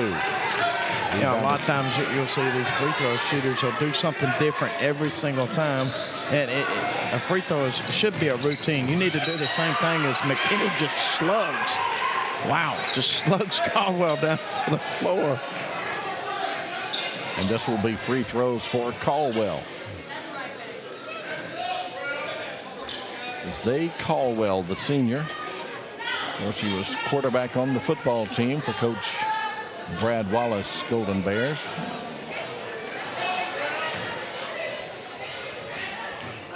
Yeah, a lot of times you'll see these free throw shooters will do something different every single time. And a free throw should be a routine. You need to do the same thing as McKinney just slugs. Wow, just slugs Caldwell down to the floor. And this will be free throws for Caldwell. Zay Caldwell, the senior. Of course, he was quarterback on the football team for Coach Brad Wallace Golden Bears.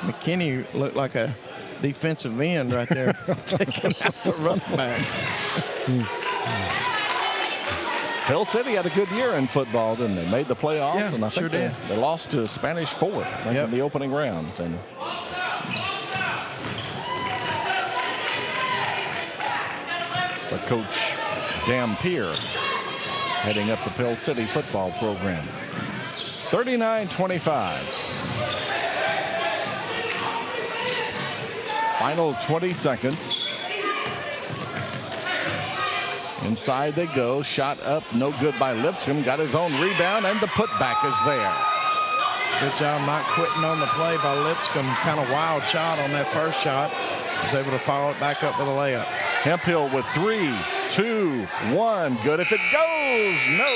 McKinney looked like a defensive end right there, taking out the running back. Pell City had a good year in football, didn't they? Made the playoffs, Yeah, and I think sure did. they lost to Spanish Fort in the opening round. And for Coach Dampier heading up the Pell City football program. 39-25. Final 20 seconds. Inside they go. Shot up, no good by Lipscomb. Got his own rebound, and the putback is there. Good job not quitting on the play by Lipscomb. Kind of wild shot on that first shot. Was able to follow it back up with a layup. Hemphill with 3, 2, 1. Good if it goes. No.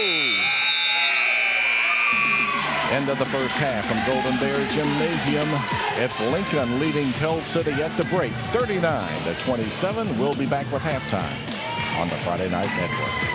End of the first half from Golden Bear Gymnasium. It's Lincoln leading Pell City at the break, 39-27. We'll be back with halftime on the Friday Night Network.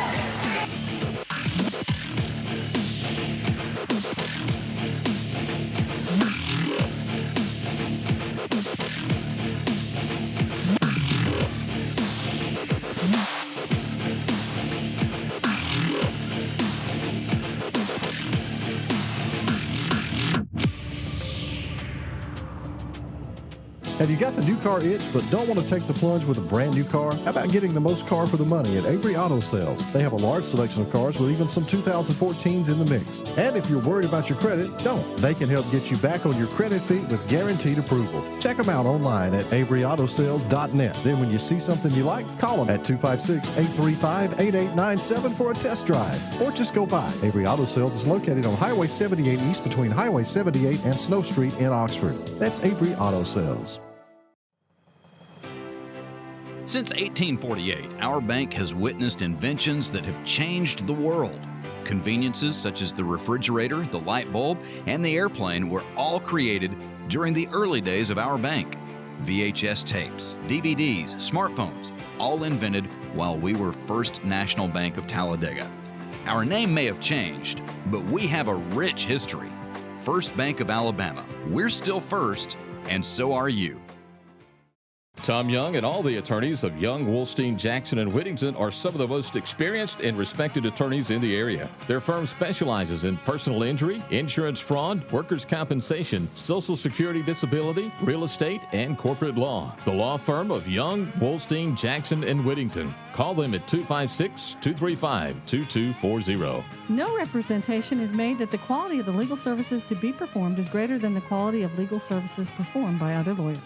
Have you got the new car itch but don't want to take the plunge with a brand new car? How about getting the most car for the money at Avery Auto Sales? They have a large selection of cars with even some 2014s in the mix. And if you're worried about your credit, don't. They can help get you back on your credit feet with guaranteed approval. Check them out online at AveryAutoSales.net. Then when you see something you like, call them at 256-835-8897 for a test drive. Or just go by. Avery Auto Sales is located on Highway 78 East between Highway 78 and Snow Street in Oxford. That's Avery Auto Sales. Since 1848, our bank has witnessed inventions that have changed the world. Conveniences such as the refrigerator, the light bulb, and the airplane were all created during the early days of our bank. VHS tapes, DVDs, smartphones, all invented while we were First National Bank of Talladega. Our name may have changed, but we have a rich history. First Bank of Alabama. We're still first, and so are you. Tom Young and all the attorneys of Young, Wolstein, Jackson, and Whittington are some of the most experienced and respected attorneys in the area. Their firm specializes in personal injury, insurance fraud, workers' compensation, Social Security disability, real estate, and corporate law. The law firm of Young, Wolstein, Jackson, and Whittington. Call them at 256-235-2240. No representation is made that the quality of the legal services to be performed is greater than the quality of legal services performed by other lawyers.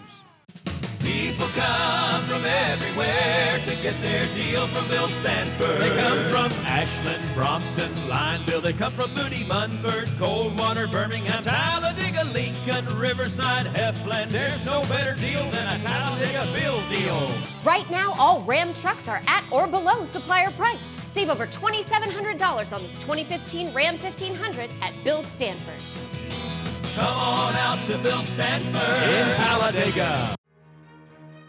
People come from everywhere to get their deal from Bill Stanford. They come from Ashland, Brompton, Lineville. They come from Moody, Munford, Coldwater, Birmingham, Talladega, Lincoln, Riverside, Heflin. There's no better deal than a Talladega Bill deal. Right now, all Ram trucks are at or below supplier price. Save over $2,700 on this 2015 Ram 1500 at Bill Stanford. Come on out to Bill Stanford in Talladega.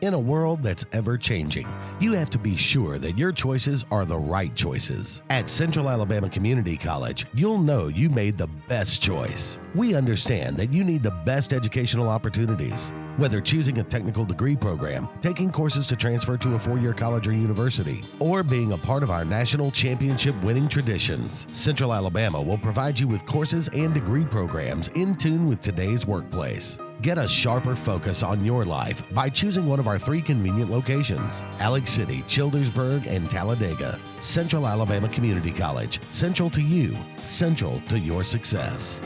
In a world that's ever-changing, you have to be sure that your choices are the right choices. At Central Alabama Community College, you'll know you made the best choice. We understand that you need the best educational opportunities. Whether choosing a technical degree program, taking courses to transfer to a four-year college or university, or being a part of our national championship winning traditions, Central Alabama will provide you with courses and degree programs in tune with today's workplace. Get a sharper focus on your life by choosing one of our 3 convenient locations: Alex City, Childersburg, and Talladega. Central Alabama Community College. Central to you. Central to your success.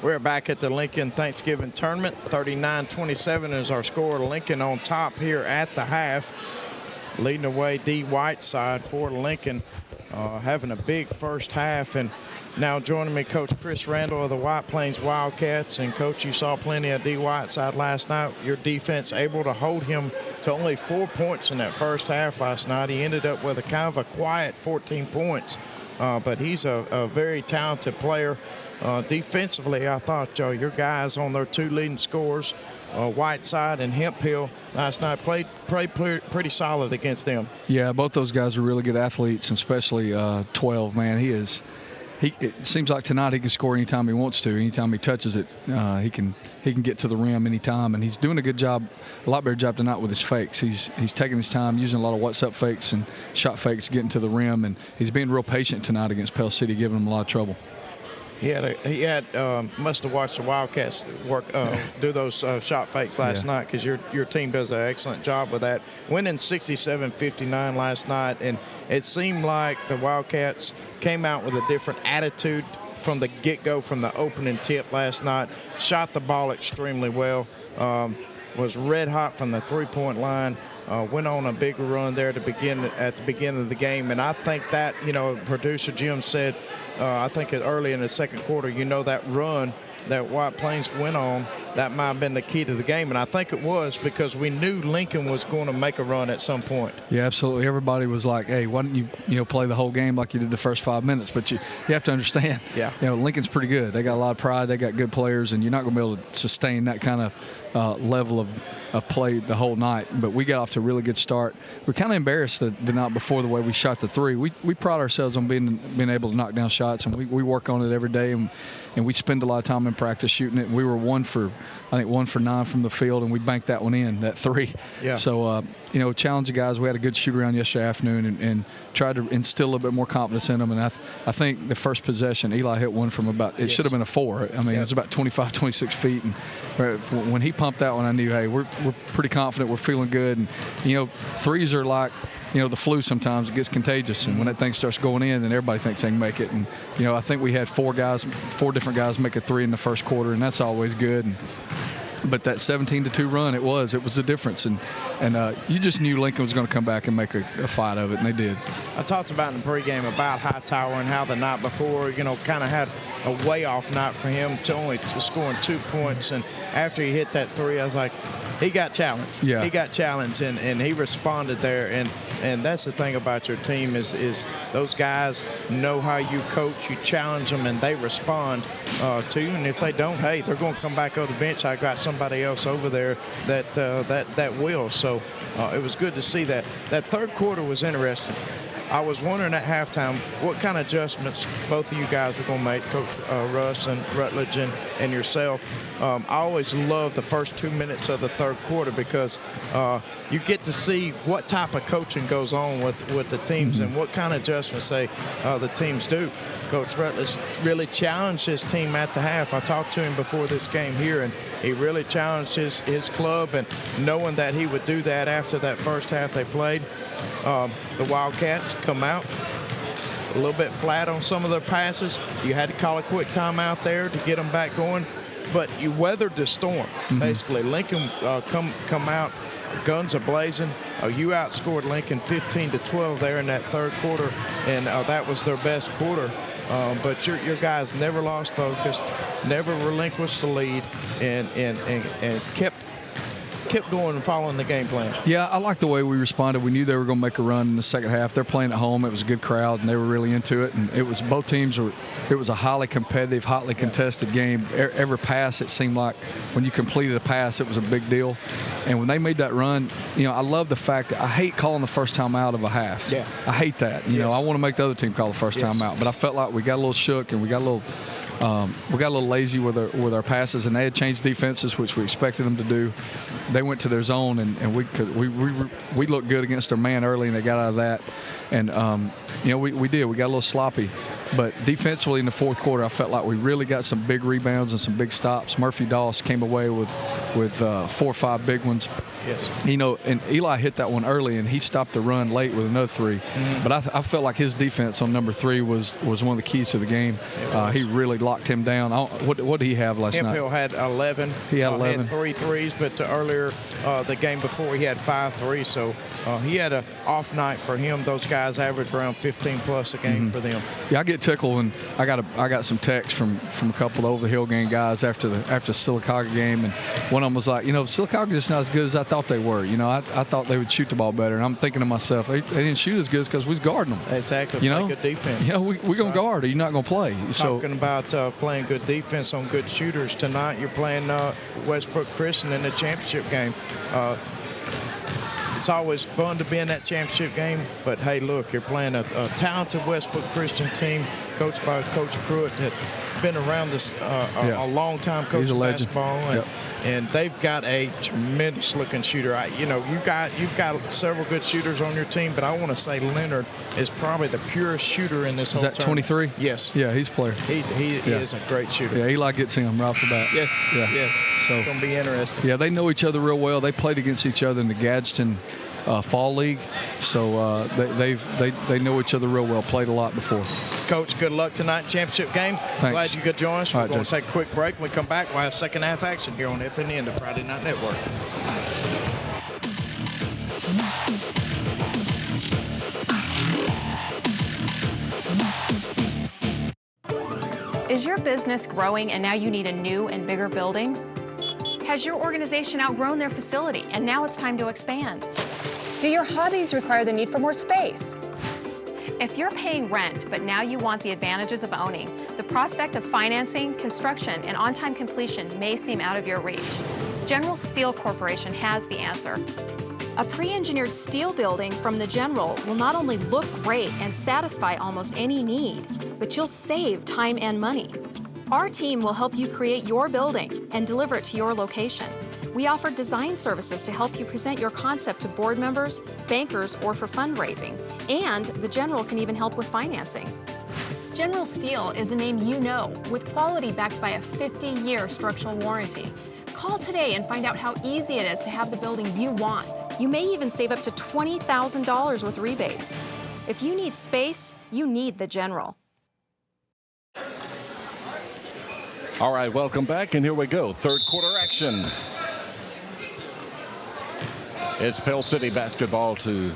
We're back at the Lincoln Thanksgiving Tournament. 39-27 is our score. Lincoln on top here at the half. Leading the way, D. Whiteside for Lincoln. Having a big first half, and now joining me, Coach Chris Randall of the White Plains Wildcats. And Coach, you saw plenty of D. Whiteside last night. Your defense able to hold him to only 4 points in that first half last night. He ended up with a kind of a quiet 14 points, but he's a very talented player. Defensively, I thought your guys on their 2 leading scorers, Whiteside and Hemphill, last night played pretty solid against them. Yeah, both those guys are really good athletes, and especially 12, man. It seems like tonight he can score anytime he wants to. Anytime he touches it, he can get to the rim anytime, and he's doing a good job, a lot better job tonight with his fakes. He's taking his time, using a lot of what's-up fakes and shot fakes, getting to the rim, and he's being real patient tonight against Pell City, giving him a lot of trouble. He must have watched the Wildcats do those shot fakes last night, because your team does an excellent job with that. Winning 67-59 last night, and it seemed like the Wildcats came out with a different attitude from the get-go, from the opening tip last night. Shot the ball extremely well, was red hot from the three-point line. Went on a big run there at the beginning of the game, and I think that, producer Jim said, I think early in the second quarter, that run that White Plains went on, that might have been the key to the game, and I think it was, because we knew Lincoln was going to make a run at some point. Yeah, absolutely. Everybody was like, hey, why don't you play the whole game like you did the first 5 minutes? But you have to understand, Lincoln's pretty good. They got a lot of pride. They got good players, and you're not going to be able to sustain that kind of level of play the whole night. But we got off to a really good start. We're kind of embarrassed the night before the way we shot the 3. We pride ourselves on being able to knock down shots, and we work on it every day, and we spend a lot of time in practice shooting it. We were 1 for 9 from the field, and we banked that one in, that 3. Yeah. So, challenge the guys. We had a good shoot around yesterday afternoon and tried to instill a little bit more confidence in them. And I think the first possession, Eli hit one from it should have been a 4. I mean, it was about 25, 26 feet. And when he pumped that one, I knew, hey, we're pretty confident. We're feeling good. And, threes are like, the flu sometimes. It gets contagious. And when that thing starts going in, then everybody thinks they can make it. And, I think we had 4 different guys make a 3 in the first quarter, and that's always good. But that 17-2 run, it was the difference. And you just knew Lincoln was going to come back and make a fight of it, and they did. I talked about in the pregame about Hightower and how the night before, kind of had a way off night for him, to only scoring 2 points. And after he hit that 3, I was like, he got challenged. Yeah. He got challenged, and he responded there. And that's the thing about your team is those guys know how you coach. You challenge them, and they respond to you. And if they don't, hey, they're going to come back on the bench. I got somebody else over there that will. So it was good to see that. That third quarter was interesting. I was wondering at halftime what kind of adjustments both of you guys were going to make, Coach Russ and Rutledge and yourself. I always love the first 2 minutes of the third quarter because you get to see what type of coaching goes on with the teams and what kind of adjustments the teams do. Coach Rutledge really challenged his team at the half. I talked to him before this game here, and he really challenged his club, and knowing that he would do that after that first half they played. The Wildcats come out a little bit flat on some of their passes. You had to call a quick timeout there to get them back going, but you weathered the storm. Basically, Lincoln come out, guns are blazing. You outscored Lincoln 15-12 there in that third quarter, and that was their best quarter. But your guys never lost focus, never relinquished the lead, and kept going and following the game plan. Yeah, I like the way we responded. We knew they were going to make a run in the second half. They're playing at home. It was a good crowd, and they were really into it. And it was both teams it was a highly competitive, hotly contested game. Every pass, it seemed like when you completed a pass, it was a big deal. And when they made that run, I love the fact that I hate calling the first time out of a half. Yeah. I hate that. I want to make the other team call the first time out. But I felt like we got a little shook and we got a little lazy with our passes, and they had changed defenses, which we expected them to do. They went to their zone, and we looked good against their man early, and they got out of that. And we did. We got a little sloppy, but defensively in the fourth quarter, I felt like we really got some big rebounds and some big stops. Murphy Doss came away with 4 or 5 big ones. Yes. And Eli hit that one early, and he stopped the run late with another 3. But I felt like his defense on number 3 was one of the keys to the game. He really locked him down. What did he have last night? Hemphill had 11. He had 11. He had 3 threes, but earlier the game before he had 5 threes. So he had an off night for him. Those guys averaged around 15+ a game for them. Yeah, I get tickled when I got some texts from a couple of over the hill game guys after the Sylacauga game, and one of them was like, Sylacauga just not as good as I thought they were. I thought they would shoot the ball better, and I'm thinking to myself, they didn't shoot as good because we was guarding them. Exactly. Play good defense. Yeah, we're going to guard, or you're not going to play. Talking about playing good defense on good shooters, tonight you're playing Westbrook Christian in the championship game. It's always fun to be in that championship game, but hey, look, you're playing a talented Westbrook Christian team coached by Coach Pruitt that been around this a long time coaching basketball, and they've got a tremendous looking shooter. You've got several good shooters on your team, but I want to say Leonard is probably the purest shooter in this whole tournament. Is that 23? Yes. Yeah, he's a player. He is a great shooter. Yeah, Eli gets him right off the bat. Yes. Yeah. Yes. So it's going to be interesting. Yeah, they know each other real well. They played against each other in the Gadsden Fall League, so they know each other real well. Played a lot before. Coach, good luck tonight, championship game. Thanks. Glad you could join us. All We're right, going to Jason. take a quick break. When we come back, we'll have second half action here on FNN, the Friday Night Network. Is your business growing and now you need a new and bigger building? Has your organization outgrown their facility and now it's time to expand? Do your hobbies require the need for more space? If you're paying rent, but now you want the advantages of owning, the prospect of financing, construction, and on-time completion may seem out of your reach. General Steel Corporation has the answer. A pre-engineered steel building from the General will not only look great and satisfy almost any need, but you'll save time and money. Our team will help you create your building and deliver it to your location. We offer design services to help you present your concept to board members, bankers, or for fundraising. And the General can even help with financing. General Steel is a name you know, with quality backed by a 50-year structural warranty. Call today and find out how easy it is to have the building you want. You may even save up to $20,000 with rebates. If you need space, you need the General. All right, welcome back, and here we go. Third quarter action. It's Pell City basketball to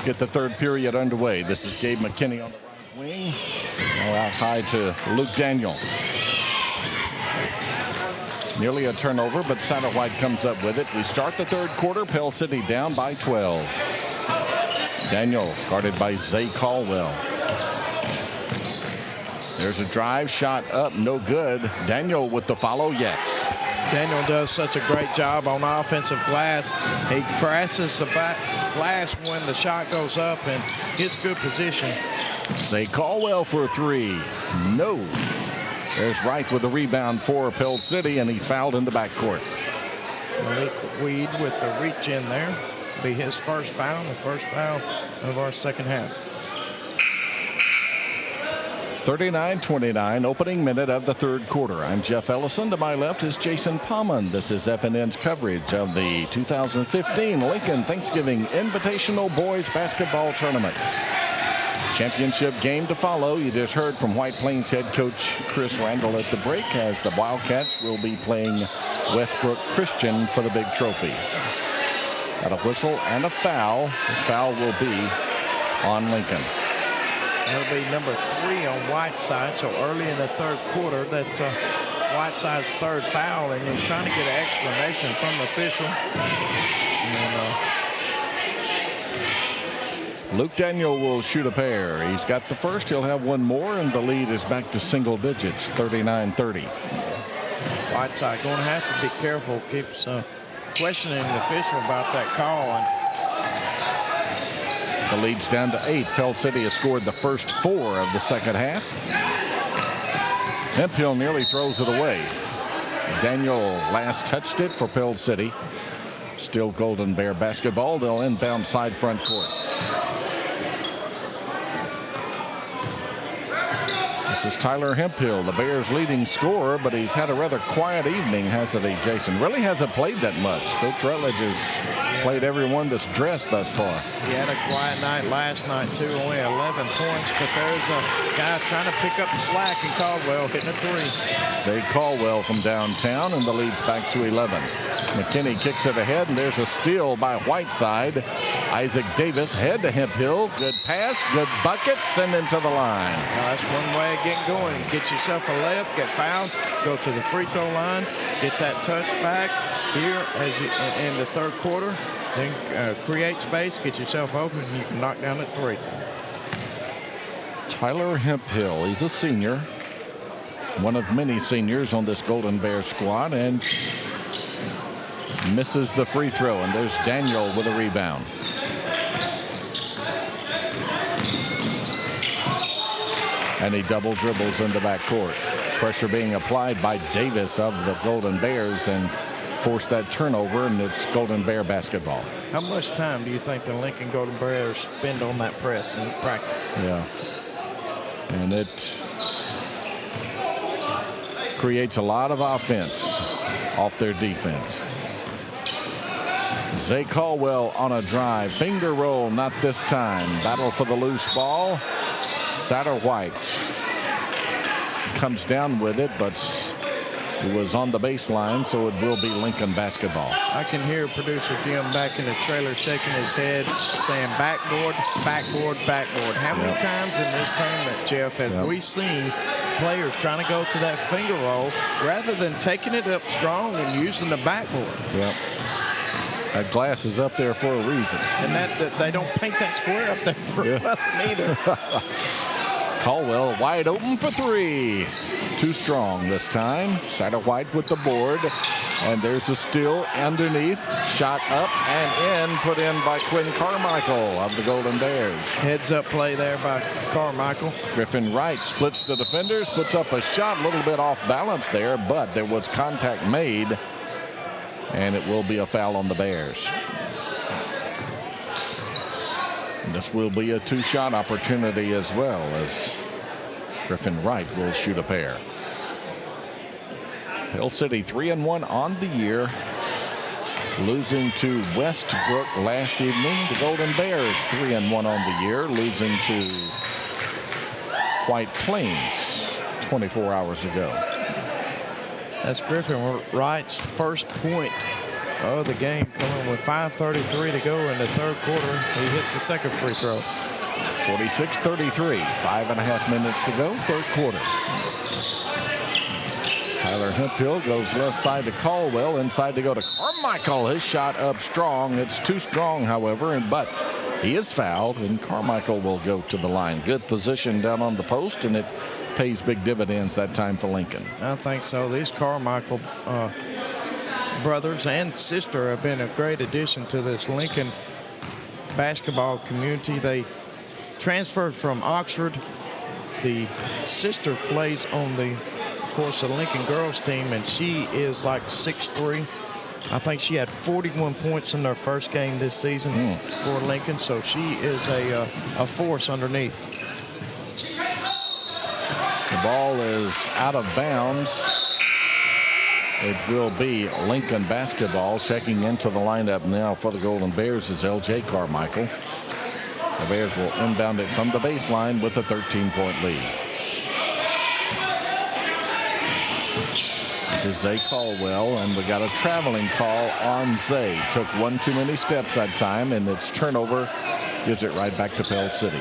get the third period underway. This is Gabe McKinney on the right wing. Now out high to Luke Daniel. Nearly a turnover, but Satterwhite comes up with it. We start the third quarter. Pell City down by 12. Daniel guarded by Zay Caldwell. There's a drive shot up, no good. Daniel with the follow, yes. Daniel does such a great job on offensive glass. He crashes the back glass when the shot goes up and gets good position. Zay Caldwell for a three. No. There's Wright with the rebound for Pell City, and he's fouled in the backcourt. Malik Weed with the reach in there. Be his first foul, the first foul of our second half. 39-29, opening minute of the third quarter. I'm Jeff Ellison. To my left is Jason Palman. This is FNN's coverage of the 2015 Lincoln Thanksgiving Invitational Boys Basketball Tournament. Championship game to follow. You just heard from White Plains head coach Chris Randall at the break, as the Wildcats will be playing Westbrook Christian for the big trophy. Got a whistle and a foul. This foul will be on Lincoln. That'll be number 3 on Whiteside. So early in the third quarter, that's Whiteside's third foul, and you're trying to get an explanation from the official. Luke Daniel will shoot a pair. He's got the first. He'll have one more, and the lead is back to single digits, 39-30. Whiteside going to have to be careful. Keeps questioning the official about that call. The lead's down to 8. Pell City has scored the first 4 of the second half. Hemphill nearly throws it away. Daniel last touched it for Pell City. Still Golden Bear basketball. They'll inbound side front court. This is Tyler Hemphill, the Bears' leading scorer, but he's had a rather quiet evening, hasn't he, Jason? Really hasn't played that much. Coach Rutledge has played everyone that's dressed thus far. He had a quiet night last night, too, only 11 points, but there's a guy trying to pick up the slack, and Caldwell hitting a 3. Zay Caldwell from downtown, and the lead's back to 11. McKinney kicks it ahead, and there's a steal by Whiteside. Isaac Davis head to Hemphill. Good pass, good bucket, send him to the line. Now that's one way of getting going. Get yourself a layup, get fouled, go to the free throw line, get that touch back here as you, in the third quarter, then create space, get yourself open, and you can knock down at 3. Tyler Hemphill, he's a senior, one of many seniors on this Golden Bear squad, and misses the free throw, and there's Daniel with a rebound. And he double dribbles in the backcourt. Pressure being applied by Davis of the Golden Bears, and forced that turnover, and it's Golden Bear basketball. How much time do you think the Lincoln Golden Bears spend on that press in practice? Yeah. And it creates a lot of offense off their defense. Zay Caldwell on a drive. Finger roll, not this time. Battle for the loose ball. Satterwhite comes down with it, but it was on the baseline, so it will be Lincoln basketball. I can hear producer Jim back in the trailer shaking his head, saying backboard, backboard, backboard. How many times in this tournament, Jeff, have we seen players trying to go to that finger roll rather than taking it up strong and using the backboard? Yep. That glass is up there for a reason. And that they don't paint that square up there for nothing either. Caldwell wide open for 3. Too strong this time. Satterwhite with the board. And there's a steal underneath. Shot up and in. Put in by Quinn Carmichael of the Golden Bears. Heads up play there by Carmichael. Griffin Wright splits the defenders. Puts up a shot. A little bit off balance there, but there was contact made. And it will be a foul on the Bears. This will be a 2-shot opportunity as well, as Griffin Wright will shoot a pair. Pell City 3-1 on the year, losing to Westbrook last evening. The Golden Bears 3-1 on the year, losing to White Plains 24 hours ago. That's Griffin Wright's first point of the game, coming with 5:33 to go in the third quarter. He hits the second free throw. 46-33, 5.5 minutes to go, third quarter. Tyler Hemphill goes left side to Caldwell, inside to go to Carmichael. His shot up strong. It's too strong, however, but he is fouled, and Carmichael will go to the line. Good position down on the post, and it pays big dividends that time for Lincoln. I think so. These Carmichael brothers and sister have been a great addition to this Lincoln basketball community. They transferred from Oxford. The sister plays on the Lincoln girls team, and she is like 6'3". I think she had 41 points in their first game this season for Lincoln, so she is a force underneath. The ball is out of bounds. It will be Lincoln basketball. Checking into the lineup now for the Golden Bears is L.J. Carmichael. The Bears will inbound it from the baseline with a 13-point lead. This is Zay Caldwell, and we got a traveling call on Zay. Took one too many steps that time, and its turnover gives it right back to Pell City.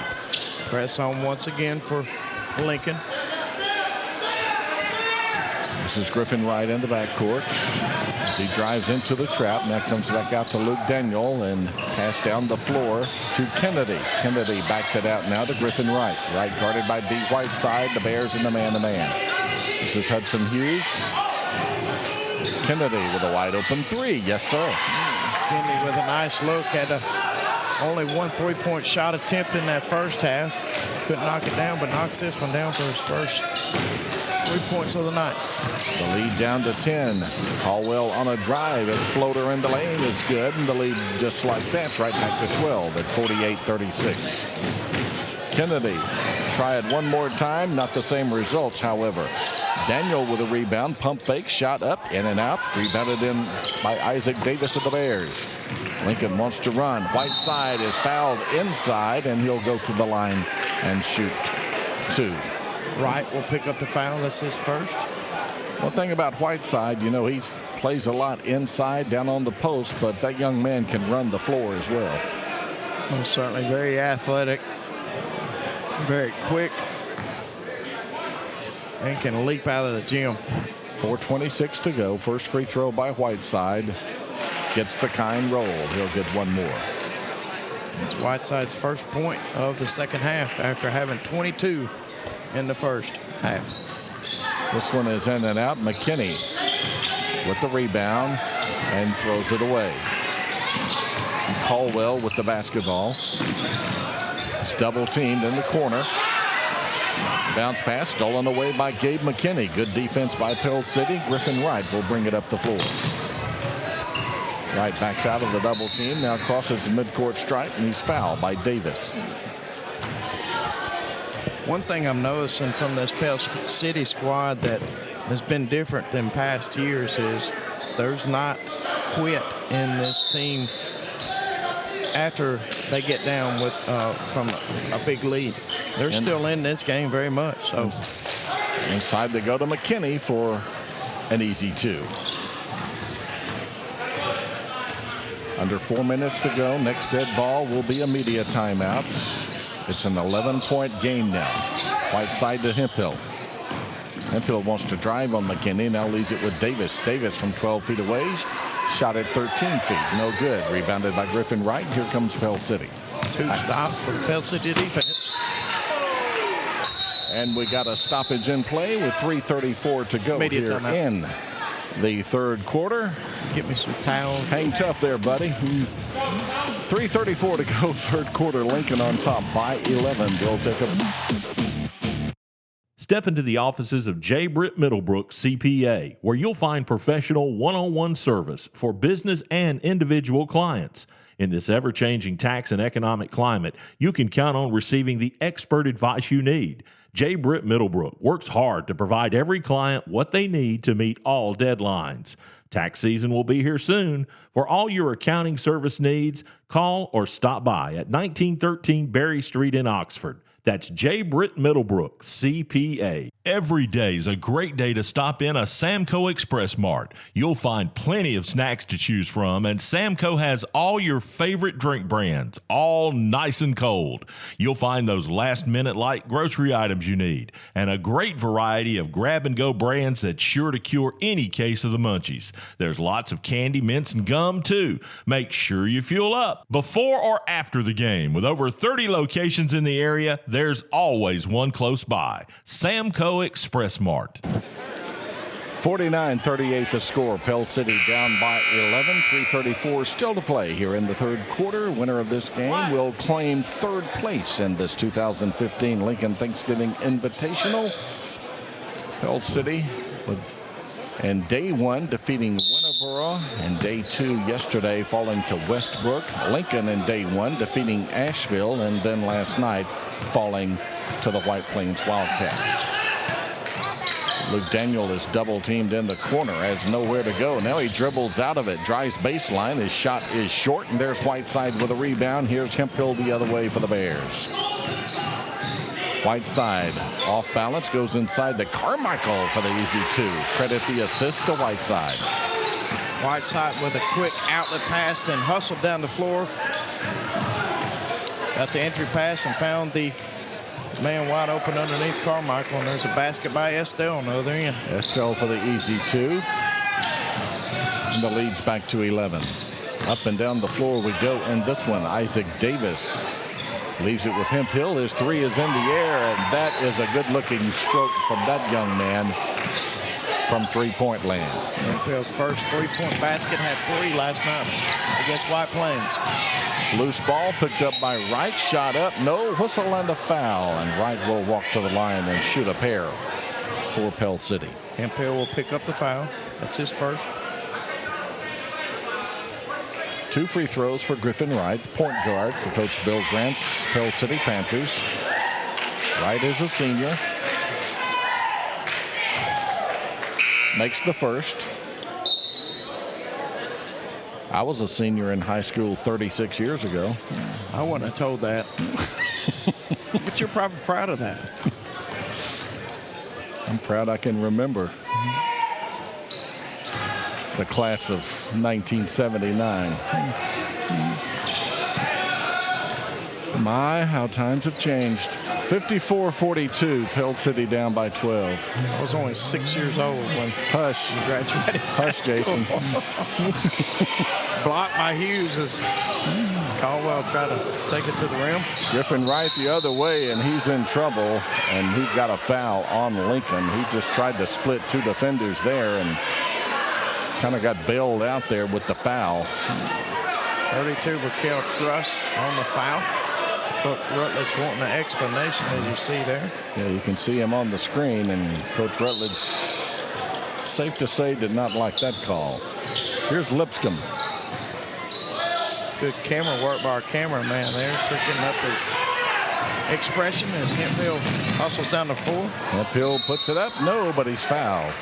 Press on once again for Lincoln. This is Griffin Wright in the backcourt as he drives into the trap. Now comes back out to Luke Daniel and pass down the floor to Kennedy. Kennedy backs it out now to Griffin Wright. Wright guarded by D. Whiteside. The Bears in the man-to-man. This is Hudson Hughes. Kennedy with a wide open three. Yes, sir. Kennedy with a nice look. Had only one three-point shot attempt in that first half. Couldn't knock it down, but knocks this one down for his first 3 points of the night. The lead down to 10. Caldwell on a drive. His floater in the lane is good, and the lead just like that right back to 12 at 48-36. Kennedy try it one more time. Not the same results, however. Daniel with a rebound. Pump fake. Shot up. In and out. Rebounded in by Isaac Davis of the Bears. Lincoln wants to run. Whiteside is fouled inside, and he'll go to the line and shoot two. Wright will pick up the foul. That's his first. One thing about Whiteside, you know, he plays a lot inside down on the post, but that young man can run the floor as well. Well, certainly very athletic, very quick, and can leap out of the gym. 4:26 to go. First free throw by Whiteside. Gets the kind roll. He'll get one more. It's Whiteside's first point of the second half after having 22 in the first half. This one is in and out. McKinney with the rebound and throws it away. Caldwell with the basketball. It's double teamed in the corner. Bounce pass stolen away by Gabe McKinney. Good defense by Pell City. Griffin Wright will bring it up the floor. Wright backs out of the double team. Now crosses the midcourt stripe, and he's fouled by Davis. One thing I'm noticing from this Pell City squad that has been different than past years is there's not quit in this team after they get down with from a big lead. They're still in this game very much. So inside they go to McKinney for an easy two. Under 4 minutes to go. Next dead ball will be a media timeout. It's an 11-point game now. Whiteside to Hemphill. Hemphill wants to drive on McKinney. Now leaves it with Davis. Davis from 12 feet away. Shot at 13 feet. No good. Rebounded by Griffin Wright. Here comes Pell City. Two stops for the Pell City defense. And we got a stoppage in play with 3:34 to go Media here timeout. in the third quarter. Get me some towels. Hang tough there, buddy. 3:34 to go, third quarter. Lincoln on top by 11. They'll take a... Step into the offices of J. Britt Middlebrook, CPA, where you'll find professional one-on-one service for business and individual clients. In this ever-changing tax and economic climate, you can count on receiving the expert advice you need. J. Britt Middlebrook works hard to provide every client what they need to meet all deadlines. Tax season will be here soon. For all your accounting service needs, call or stop by at 1913 Berry Street in Oxford. That's J. Britt Middlebrook, CPA. Every day is a great day to stop in a Samco Express Mart. You'll find plenty of snacks to choose from, and Samco has all your favorite drink brands, all nice and cold. You'll find those last-minute light grocery items you need, and a great variety of grab-and-go brands that's sure to cure any case of the munchies. There's lots of candy, mints, and gum, too. Make sure you fuel up before or after the game. With over 30 locations in the area, there's always one close by. Samco Express Mart. 49-38 the score. Pell City down by 11. 3:34 still to play here in the third quarter. Winner of this game will claim third place in this 2015 Lincoln Thanksgiving Invitational. Pell City in day one defeating Winterboro, and day two yesterday falling to Westbrook. Lincoln in day one defeating Asheville, and then last night falling to the White Plains Wildcats. Luke Daniel is double teamed in the corner, has nowhere to go. Now he dribbles out of it, drives baseline. His shot is short, and there's Whiteside with a rebound. Here's Hemphill the other way for the Bears. Whiteside off balance, goes inside to Carmichael for the easy two. Credit the assist to Whiteside. Whiteside with a quick outlet pass, then hustled down the floor. Got the entry pass and found the man wide open underneath Carmichael, and there's a basket by Estelle on the other end. Estelle for the easy two. And the lead's back to 11. Up and down the floor we go in this one. Isaac Davis leaves it with Hemphill. His three is in the air, and that is a good-looking stroke from that young man from three-point land. Hemphill's first three-point basket, had 3 last night against White Plains. Loose ball picked up by Wright. Shot up, no, whistle and a foul. And Wright will walk to the line and shoot a pair for Pell City. Hemphill will pick up the foul. That's his first. 2 free throws for Griffin Wright, point guard for Coach Bill Grant's Pell City Panthers. Wright is a senior. Makes the first. I was a senior in high school 36 years ago. I wouldn't have told that. But you're probably proud of that. I'm proud I can remember the class of 1979. My, how times have changed. 54-42, Pell City down by 12. I was only 6 years old when Hush. you graduated. Hush, Jason. Blocked by Hughes as Caldwell tried to take it to the rim. Griffin Wright the other way, and he's in trouble, and he got a foul on Lincoln. He just tried to split 2 defenders there and kind of got bailed out there with the foul. 32, Raquel Truss on the foul. Coach Rutledge wanting an explanation, as you see there. Yeah, you can see him on the screen, and Coach Rutledge, safe to say, did not like that call. Here's Lipscomb. Good camera work by our cameraman there, picking up his expression as Hemphill hustles down the floor. Hemphill puts it up. No, but he's fouled.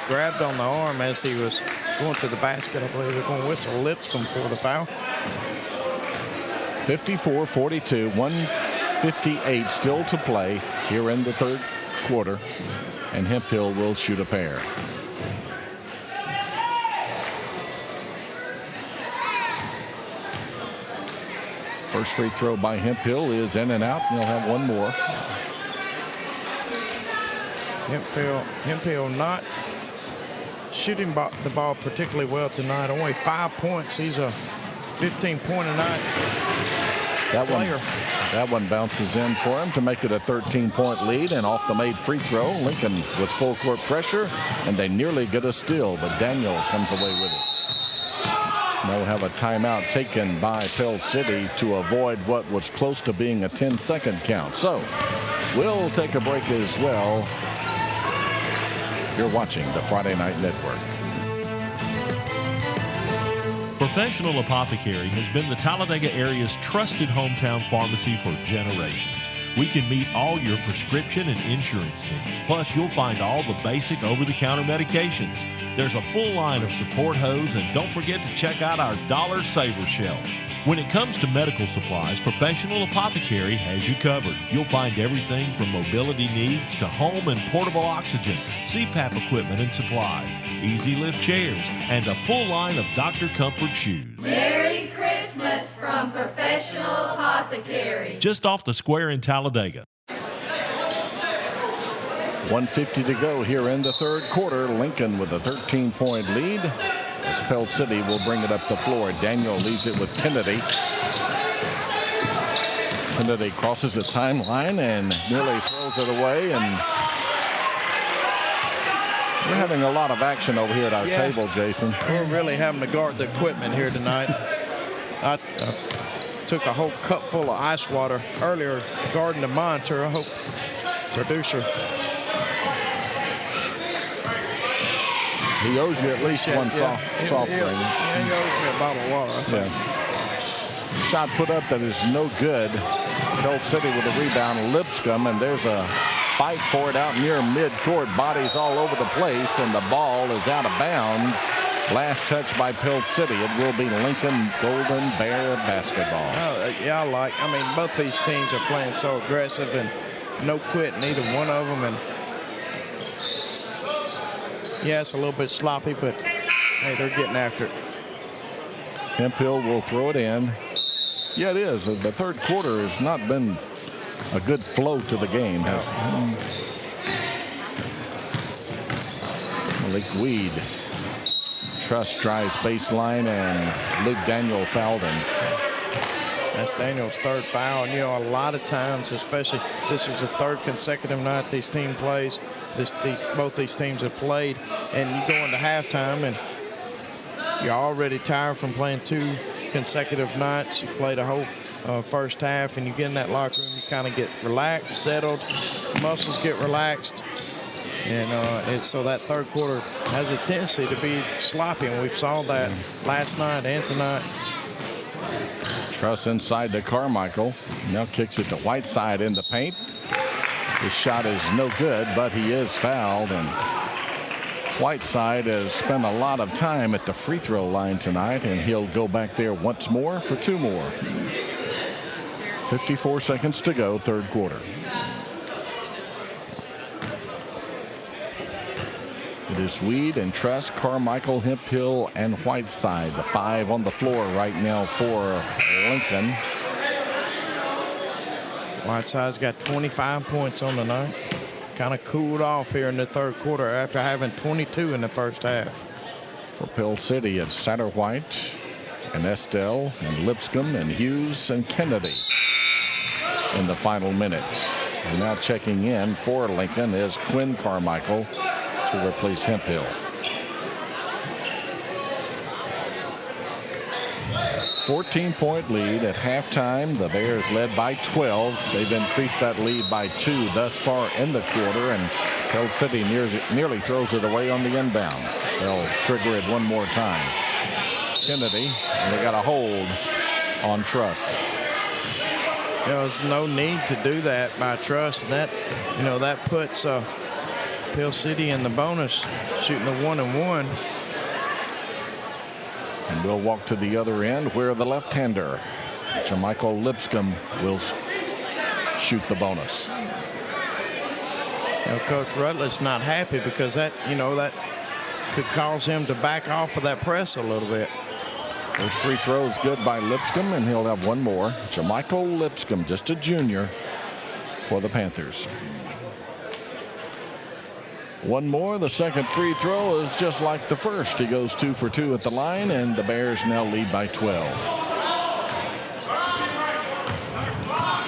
Grabbed on the arm as he was going to the basket. I believe they're going to whistle Lipscomb for the foul. 54-42, 1:58 still to play here in the third quarter, and Hemphill will shoot a pair. First free throw by Hemphill is in and out, and he'll have one more. Hemphill not shooting the ball particularly well tonight. Only 5 points. He's a 15-point a night player. That one bounces in for him to make it a 13-point lead, and off the made free throw, Lincoln with full court pressure, and they nearly get a steal, but Daniel comes away with it. They'll have a timeout taken by Pell City to avoid what was close to being a 10-second count. So we'll take a break as well. You're watching the Friday Night Network. Professional Apothecary has been the Talladega area's trusted hometown pharmacy for generations. We can meet all your prescription and insurance needs. Plus, you'll find all the basic over-the-counter medications. There's a full line of support hose, and don't forget to check out our Dollar Saver shelf. When it comes to medical supplies, Professional Apothecary has you covered. You'll find everything from mobility needs to home and portable oxygen, CPAP equipment and supplies, easy lift chairs, and a full line of Dr. Comfort shoes. Merry Christmas from Professional Apothecary. Just off the square in Talladega. 1:50 to go here in the third quarter. Lincoln with a 13-point lead. As Pell City will bring it up the floor. Daniel leaves it with Kennedy. Kennedy crosses the timeline and nearly throws it away. And we're having a lot of action over here at our table, Jason. We're really having to guard the equipment here tonight. I took a whole cup full of ice water earlier guarding the monitor. I hope producer. He owes you at least one soft drink. He owes me a bottle of water, I think. Shot put up that is no good. Pell City with a rebound. Lipscomb, and there's a fight for it out near midcourt. Bodies all over the place, and the ball is out of bounds. Last touch by Pell City. It will be Lincoln Golden Bear basketball. I mean, both these teams are playing so aggressive and no quit, neither one of them. And yeah, it's a little bit sloppy, but hey, they're getting after it. Hemphill will throw it in. Yeah, it is. The third quarter has not been a good flow to the game. Malik Weed. Truss drives baseline, and Luke Daniel fouled him. That's Daniel's third foul. And, you know, a lot of times, especially this is the third consecutive night this team plays. Both these teams have played, and you go into halftime, and you're already tired from playing 2 consecutive nights. You played a whole first half, and you get in that locker room, you kind of get relaxed, settled, muscles get relaxed. And so that third quarter has a tendency to be sloppy, and we saw that last night and tonight. Truss inside to Carmichael. Now kicks it to Whiteside in the paint. His shot is no good, but he is fouled. And Whiteside has spent a lot of time at the free throw line tonight, and he'll go back there once more for 2 more. 54 seconds to go, third quarter. It is Weed and Truss, Carmichael, Hemphill, and Whiteside. The 5 on the floor right now for Lincoln. Whiteside's got 25 points on the night. Kind of cooled off here in the third quarter after having 22 in the first half. For Pell City, it's Satterwhite and Estelle and Lipscomb and Hughes and Kennedy in the final minutes. And now checking in for Lincoln is Quinn Carmichael to replace Hemphill. 14-point lead at halftime. The Bears led by 12. They've increased that lead by 2 thus far in the quarter, and Pell City nearly throws it away on the inbounds. They'll trigger it one more time. Kennedy, and they got a hold on Truss. There's no need to do that by Truss, and that puts Pell City in the bonus, shooting the 1-and-1. And we'll walk to the other end where the left-hander, Jermichael Lipscomb, will shoot the bonus. Now, Coach Rutledge not happy because that could cause him to back off of that press a little bit. Those 3 throws good by Lipscomb, and he'll have one more. Jermichael Lipscomb, just a junior for the Panthers. One more. The second free throw is just like the first. He goes 2 for 2 at the line, and the Bears now lead by 12.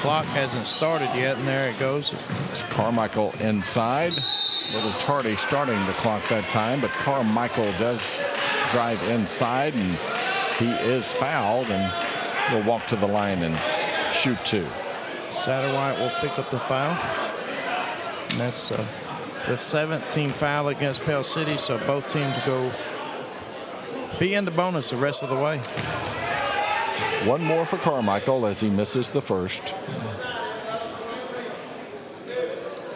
Clock hasn't started yet, and there it goes. It's Carmichael inside. A little tardy starting the clock that time, but Carmichael does drive inside, and he is fouled, and will walk to the line and shoot 2. Satterwhite will pick up the foul. And that's the 17th foul against Pell City, so both teams go be in the bonus the rest of the way. One more for Carmichael as he misses the first.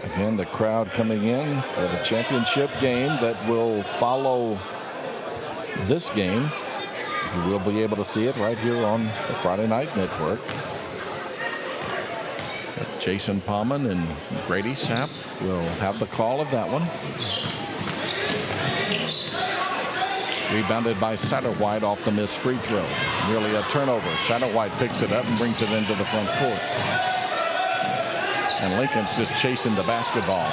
Again, the crowd coming in for the championship game that will follow this game. You will be able to see it right here on the Friday Night Network. Jason Palman and Grady Sapp will have the call of that one. Rebounded by Satterwhite off the missed free throw. Nearly a turnover. Satterwhite picks it up and brings it into the front court. And Lincoln's just chasing the basketball.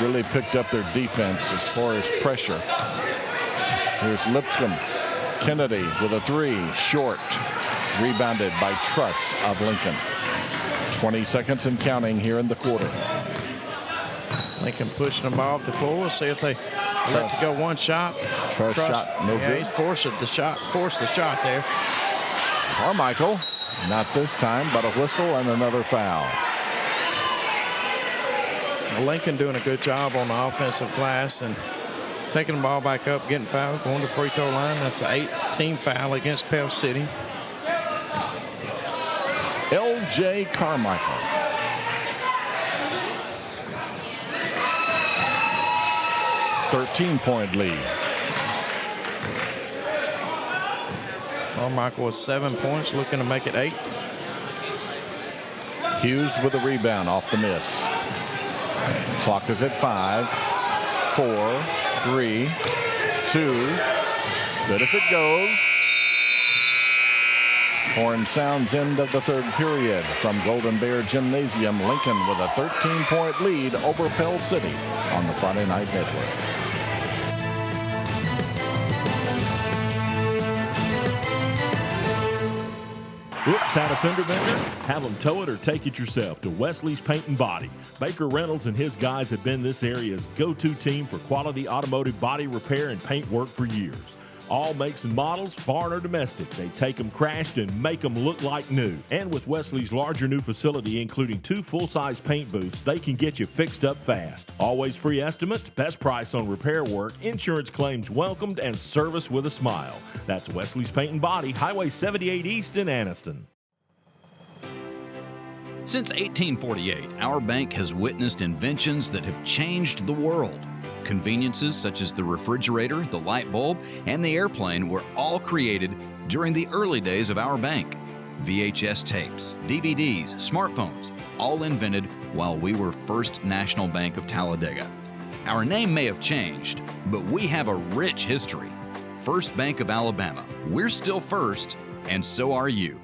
Really picked up their defense as far as pressure. Here's Lipscomb. Kennedy with a three. Short. Rebounded by Truss of Lincoln. 20 seconds and counting here in the quarter. Lincoln pushing the ball up the floor. See if they let to go one shot. Truss shot, no good. He's forced the shot there. Carmichael, not this time, but a whistle and another foul. Lincoln doing a good job on the offensive glass and taking the ball back up, getting fouled, going to the free throw line. That's the 8th foul against Pell City. L.J. Carmichael. .13 lead. Carmichael with 7 points, looking to make it 8. Hughes with a rebound off the miss. Clock is at 5, 4, 3, 2. Good if it goes. Horn sounds end of the third period from Golden Bear Gymnasium. Lincoln with a 13-point lead over Pell City on the Friday Night Network. Oops, had a fender bender? Have them tow it or take it yourself to Wesley's Paint and Body. Baker Reynolds and his guys have been this area's go-to team for quality automotive body repair and paint work for years. All makes and models, foreign or domestic. They take them crashed and make them look like new. And with Wesley's larger new facility, including 2 full-size paint booths, they can get you fixed up fast. Always free estimates, best price on repair work, insurance claims welcomed, and service with a smile. That's Wesley's Paint and Body, Highway 78 East in Anniston. Since 1848, our bank has witnessed inventions that have changed the world. Conveniences such as the refrigerator, the light bulb, and the airplane were all created during the early days of our bank. VHS tapes, DVDs, smartphones, all invented while we were First National Bank of Talladega. Our name may have changed, but we have a rich history. First Bank of Alabama. We're still first, and so are you.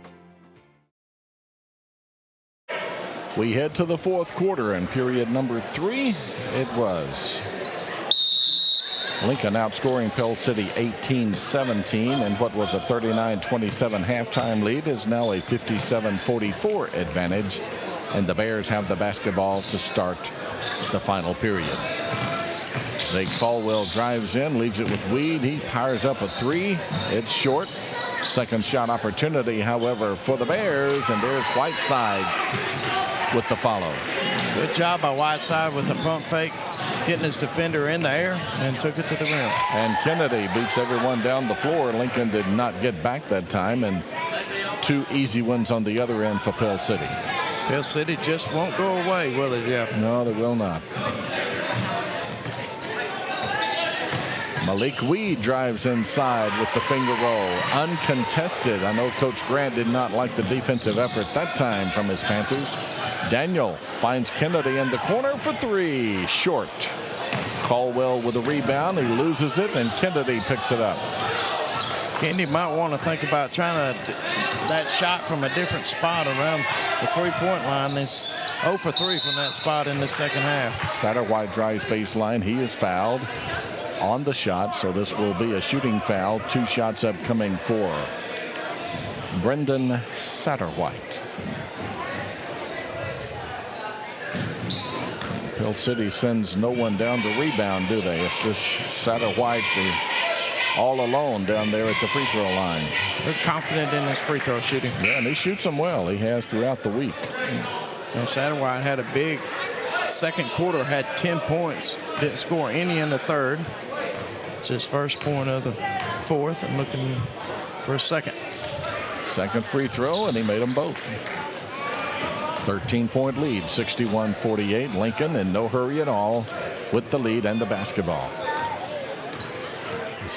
We head to the fourth quarter, and period number 3, it was. Lincoln outscoring Pell City 18-17, and what was a 39-27 halftime lead is now a 57-44 advantage, and the Bears have the basketball to start the final period. Zay Caldwell drives in, leaves it with Weed. He powers up a 3. It's short. Second shot opportunity, however, for the Bears, and there's Whiteside with the follow. Good job by Whiteside with the pump fake, getting his defender in the air and took it to the rim. And Kennedy beats everyone down the floor. Lincoln did not get back that time, and 2 easy ones on the other end for Pell City. Pell City just won't go away, will they, Jeff? No, they will not. Malik Weed drives inside with the finger roll. Uncontested. I know Coach Grant did not like the defensive effort that time from his Panthers. Daniel finds Kennedy in the corner for 3. Short. Caldwell with a rebound. He loses it, and Kennedy picks it up. Kennedy might want to think about trying that shot from a different spot around the 3-point line. Is 0 for 3 from that spot in the second half. Satterwhite drives baseline. He is fouled on the shot, so this will be a shooting foul. 2 shots upcoming for Brendan Satterwhite. Pell City sends no one down to rebound, do they? It's just Satterwhite all alone down there at the free throw line. They're confident in his free throw shooting. Yeah, and he shoots them well. He has throughout the week. Satterwhite had a big second quarter, had 10 points. Didn't score any in the third. It's his first point of the fourth, and looking for a second. Second free throw, and he made them both. 13-point lead, 61-48. Lincoln in no hurry at all with the lead and the basketball.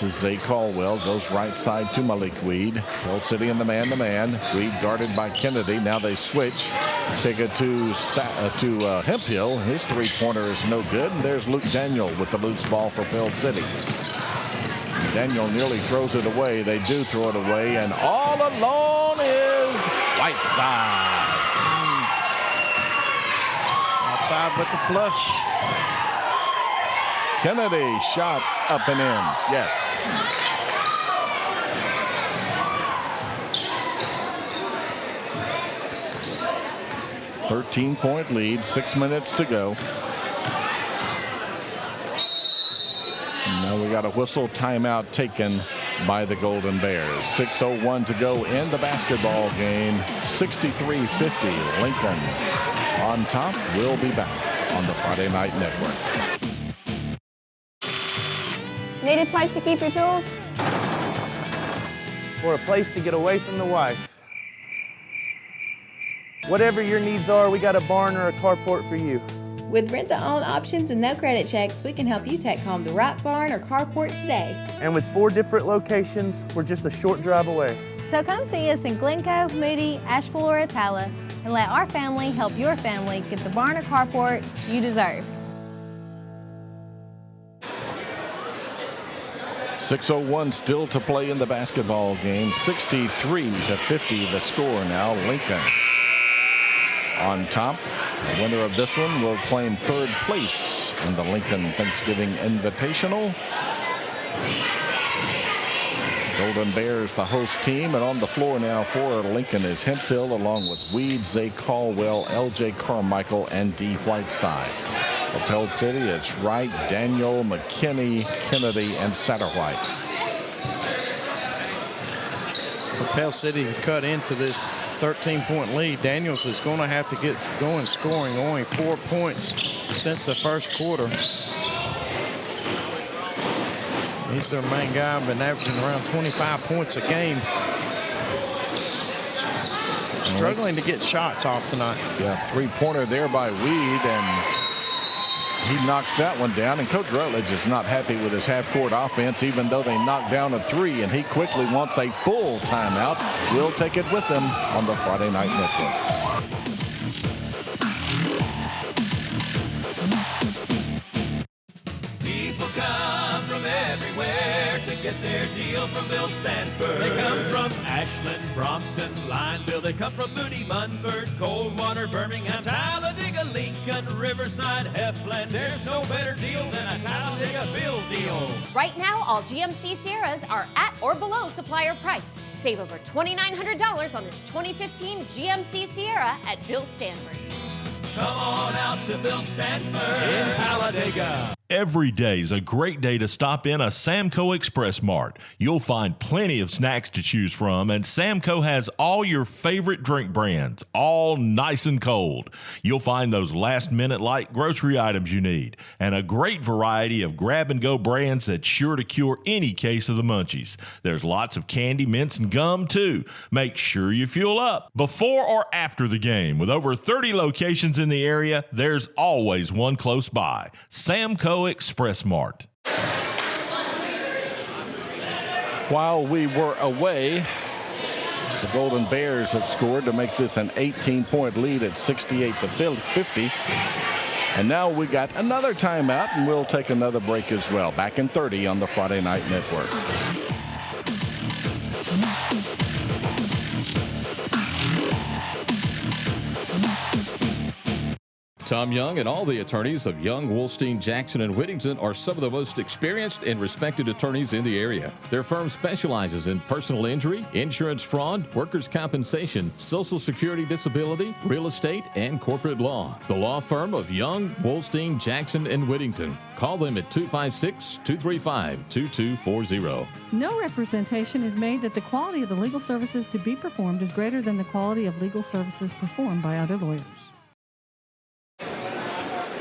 This is Zay Caldwell, goes right side to Malik Weed. Pell City in the man-to-man. Weed guarded by Kennedy. Now they switch. Take it to Hemphill. His three-pointer is no good. And there's Luke Daniel with the loose ball for Pell City. Daniel nearly throws it away. They do throw it away, and all alone is Whiteside. Outside with the flush. Kennedy shot up and in. Yes. "13-point lead, 6 minutes to go. Now we got a whistle timeout taken by the Golden Bears. 6:01 to go in the basketball game. 63-50. Lincoln on top. We'll be back on the Friday Night Network. Need a place to keep your tools? Or a place to get away from the wife. Whatever your needs are, we got a barn or a carport for you. With rent-to-own options and no credit checks, we can help you take home the right barn or carport today. And with 4 different locations, we're just a short drive away. So come see us in Glen Cove, Moody, Asheville, or Attala, and let our family help your family get the barn or carport you deserve. 6:01 still to play in the basketball game. 63-50 the score now. Lincoln on top. The winner of this one will claim 3rd place in the Lincoln Thanksgiving Invitational. Golden Bears the host team, and on the floor now for Lincoln is Hemphill along with Weed, Zay Caldwell, L.J. Carmichael, and D. Whiteside. For Pell City, it's Wright, Daniel, McKinney, Kennedy, and Satterwhite. For Pell City to cut into this 13-point lead, Daniels is going to have to get going scoring. Only 4 points since the first quarter. He's their main guy, been averaging around 25 points a game. Struggling to get shots off tonight. Yeah, three-pointer there by Weed, and he knocks that one down. And Coach Rutledge is not happy with his half-court offense, even though they knocked down a 3, and he quickly wants a full timeout. We'll take it with him on the Friday Night Network. People come from everywhere to get their deal from Bill Stanford. They come from Ashland, Brompton, Lineville. They come from Moody, Munford, Coldwater, Birmingham, Talladega, Lincoln, Riverside, Heflin. There's no better deal than a Talladega Bill deal. Right now, all GMC Sierras are at or below supplier price. Save over $2,900 on this 2015 GMC Sierra at Bill Stanford. Come on out to Bill Stanford in Talladega. Every day is a great day to stop in a Samco Express Mart. You'll find plenty of snacks to choose from, and Samco has all your favorite drink brands, all nice and cold. You'll find those last-minute light grocery items you need, and a great variety of grab-and-go brands that's sure to cure any case of the munchies. There's lots of candy, mints, and gum, too. Make sure you fuel up before or after the game. With over 30 locations in the area, there's always one close by. Samco Express Mart. While we were away, the Golden Bears have scored to make this an 18-point lead at 68-50. And now we got another timeout, and we'll take another break as well. Back in 30 on the Friday Night Network. Tom Young and all the attorneys of Young, Wolstein, Jackson, and Whittington are some of the most experienced and respected attorneys in the area. Their firm specializes in personal injury, insurance fraud, workers' compensation, Social Security disability, real estate, and corporate law. The law firm of Young, Wolstein, Jackson, and Whittington. Call them at 256-235-2240. No representation is made that the quality of the legal services to be performed is greater than the quality of legal services performed by other lawyers.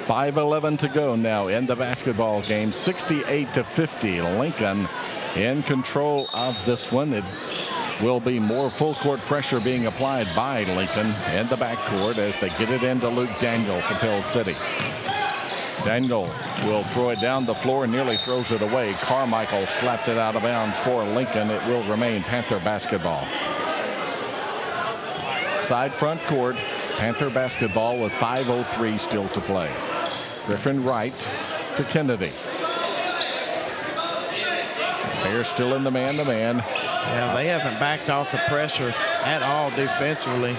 5:11 to go now in the basketball game. 68-50. Lincoln in control of this one. It will be more full court pressure being applied by Lincoln in the backcourt as they get it into Luke Daniel for Pell City. Daniel will throw it down the floor and nearly throws it away. Carmichael slaps it out of bounds for Lincoln. It will remain Panther basketball. Side front court, Panther basketball with 5:03 still to play. Griffin Wright to Kennedy. Bears still in the man-to-man. Yeah, they haven't backed off the pressure at all defensively.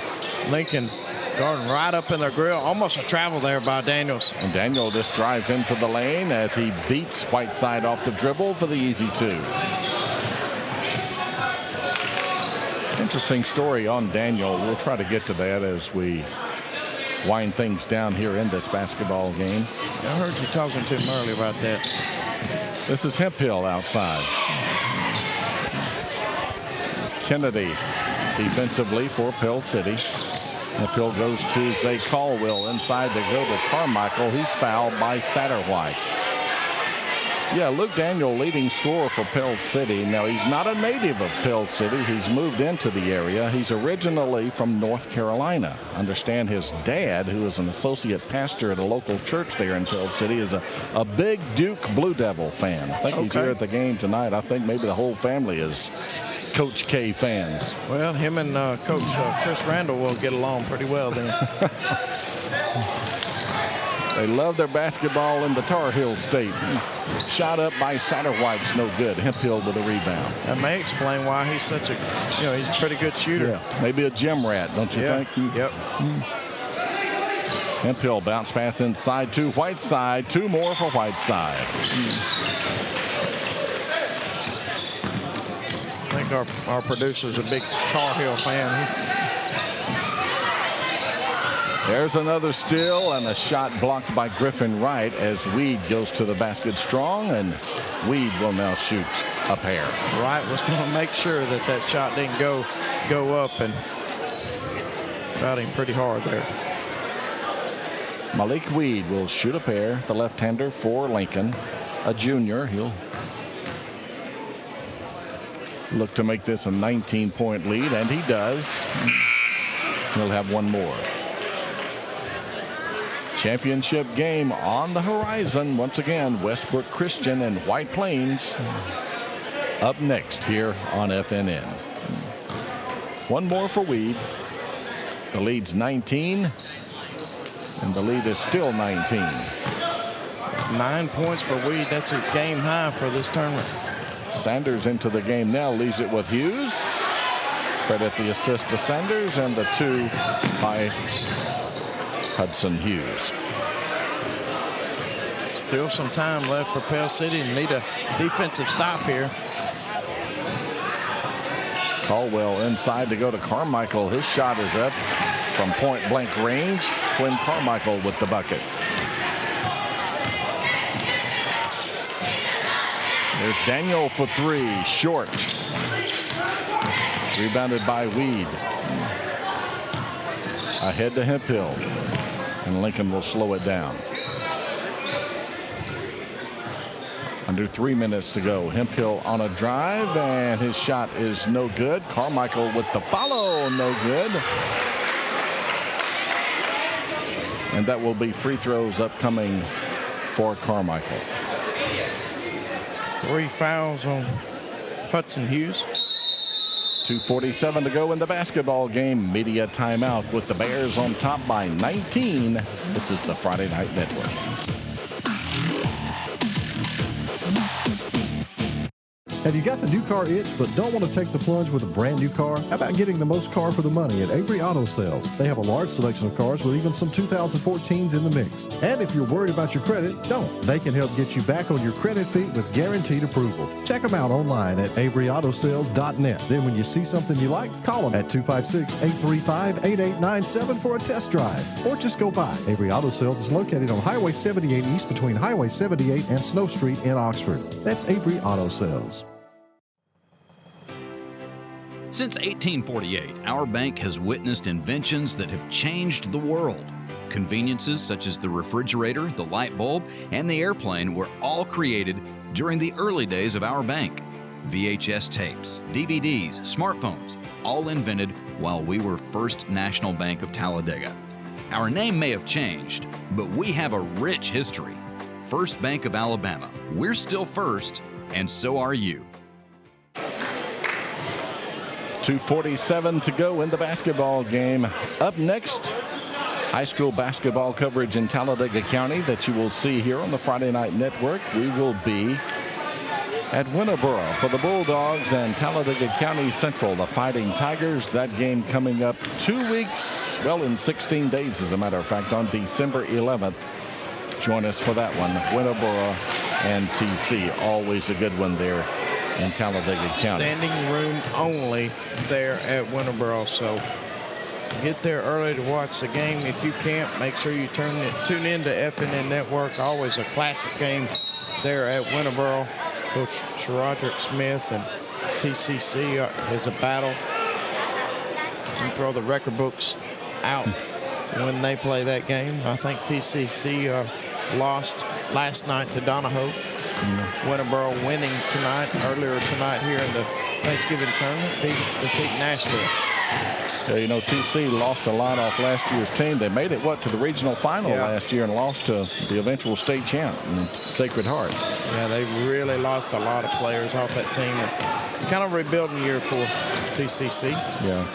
Lincoln guarding right up in their grill. Almost a travel there by Daniels. And Daniel just drives into the lane as he beats Whiteside off the dribble for the easy two. Interesting story on Daniel. We'll try to get to that as we wind things down here in this basketball game. I heard you talking to him earlier about that. This is Hemphill outside. Kennedy defensively for Pell City. Hemphill goes to Zay Caldwell inside to go to Carmichael. He's fouled by Satterwhite. Yeah, Luke Daniel leading scorer for Pell City. Now, he's not a native of Pell City. He's moved into the area. He's originally from North Carolina. Understand his dad, who is an associate pastor at a local church there in Pell City, is a big Duke Blue Devil fan. I think he's here at the game tonight. I think maybe the whole family is Coach K fans. Well, him and Coach Chris Randall will get along pretty well then. They love their basketball in the Tar Heel State. Shot up by Satterwhite's no good. Hemphill with a rebound. That may explain why he's such a, he's a pretty good shooter. Yeah, maybe a gym rat, don't you think? Yep. Hemphill bounce pass inside to Whiteside. Two more for Whiteside. I think our producer's a big Tar Heel fan. There's another steal and a shot blocked by Griffin Wright as Weed goes to the basket strong, and Weed will now shoot a pair. Wright was going to make sure that that shot didn't go up, and got him pretty hard there. Malik Weed will shoot a pair, the left-hander for Lincoln, a junior. He'll look to make this a 19-point lead, and he does. He'll have one more. Championship game on the horizon. Once again, Westbrook Christian and White Plains up next here on FNN. One more for Weed. The lead's 19, and the lead is still 19. It's 9 points for Weed. That's his game high for this tournament. Sanders into the game now, leaves it with Hughes. Credit the assist to Sanders and the two by Hudson Hughes. Still some time left for Pell City and need a defensive stop here. Caldwell inside to go to Carmichael. His shot is up from point blank range. Quinn Carmichael with the bucket. There's Daniel for three, short. Rebounded by Weed. Ahead to Hemphill, and Lincoln will slow it down. Under 3 minutes to go. Hemphill on a drive, and his shot is no good. Carmichael with the follow, no good. And that will be free throws upcoming for Carmichael. 3 fouls on Hudson Hughes. 2:47 to go in the basketball game. Media timeout with the Bears on top by 19. This is the Friday Night Network. Have you got the new car itch but don't want to take the plunge with a brand new car? How about getting the most car for the money at Avery Auto Sales? They have a large selection of cars with even some 2014s in the mix. And if you're worried about your credit, don't. They can help get you back on your credit feet with guaranteed approval. Check them out online at AveryAutoSales.net. Then when you see something you like, call them at 256-835-8897 for a test drive. Or just go by. Avery Auto Sales is located on Highway 78 East between Highway 78 and Snow Street in Oxford. That's Avery Auto Sales. Since 1848, our bank has witnessed inventions that have changed the world. Conveniences such as the refrigerator, the light bulb, and the airplane were all created during the early days of our bank. VHS tapes, DVDs, smartphones, all invented while we were First National Bank of Talladega. Our name may have changed, but we have a rich history. First Bank of Alabama. We're still first, and so are you. 2:47 to go in the basketball game. Up next, high school basketball coverage in Talladega County that you will see here on the Friday Night Network. We will be at Winterboro for the Bulldogs and Talladega County Central, the Fighting Tigers. That game coming up 2 weeks, well, in 16 days, as a matter of fact, on December 11th. Join us for that one. Winterboro and TC, always a good one there in Talladega County. Standing room only there at Winterboro, so get there early to watch the game. If you can't, make sure you tune in to FNN Network. Always a classic game there at Winterboro. Coach Roderick Smith and TCC is a battle. You throw the record books out when they play that game. I think TCC lost last night to Donahoe. Winterboro winning earlier tonight here in the Thanksgiving tournament, defeat Nashville. Yeah, you know, TC lost a lot off last year's team. They made it, to the regional final last year and lost to the eventual state champ, Sacred Heart. Yeah, they really lost a lot of players off that team. Kind of rebuilding year for TCC. Yeah.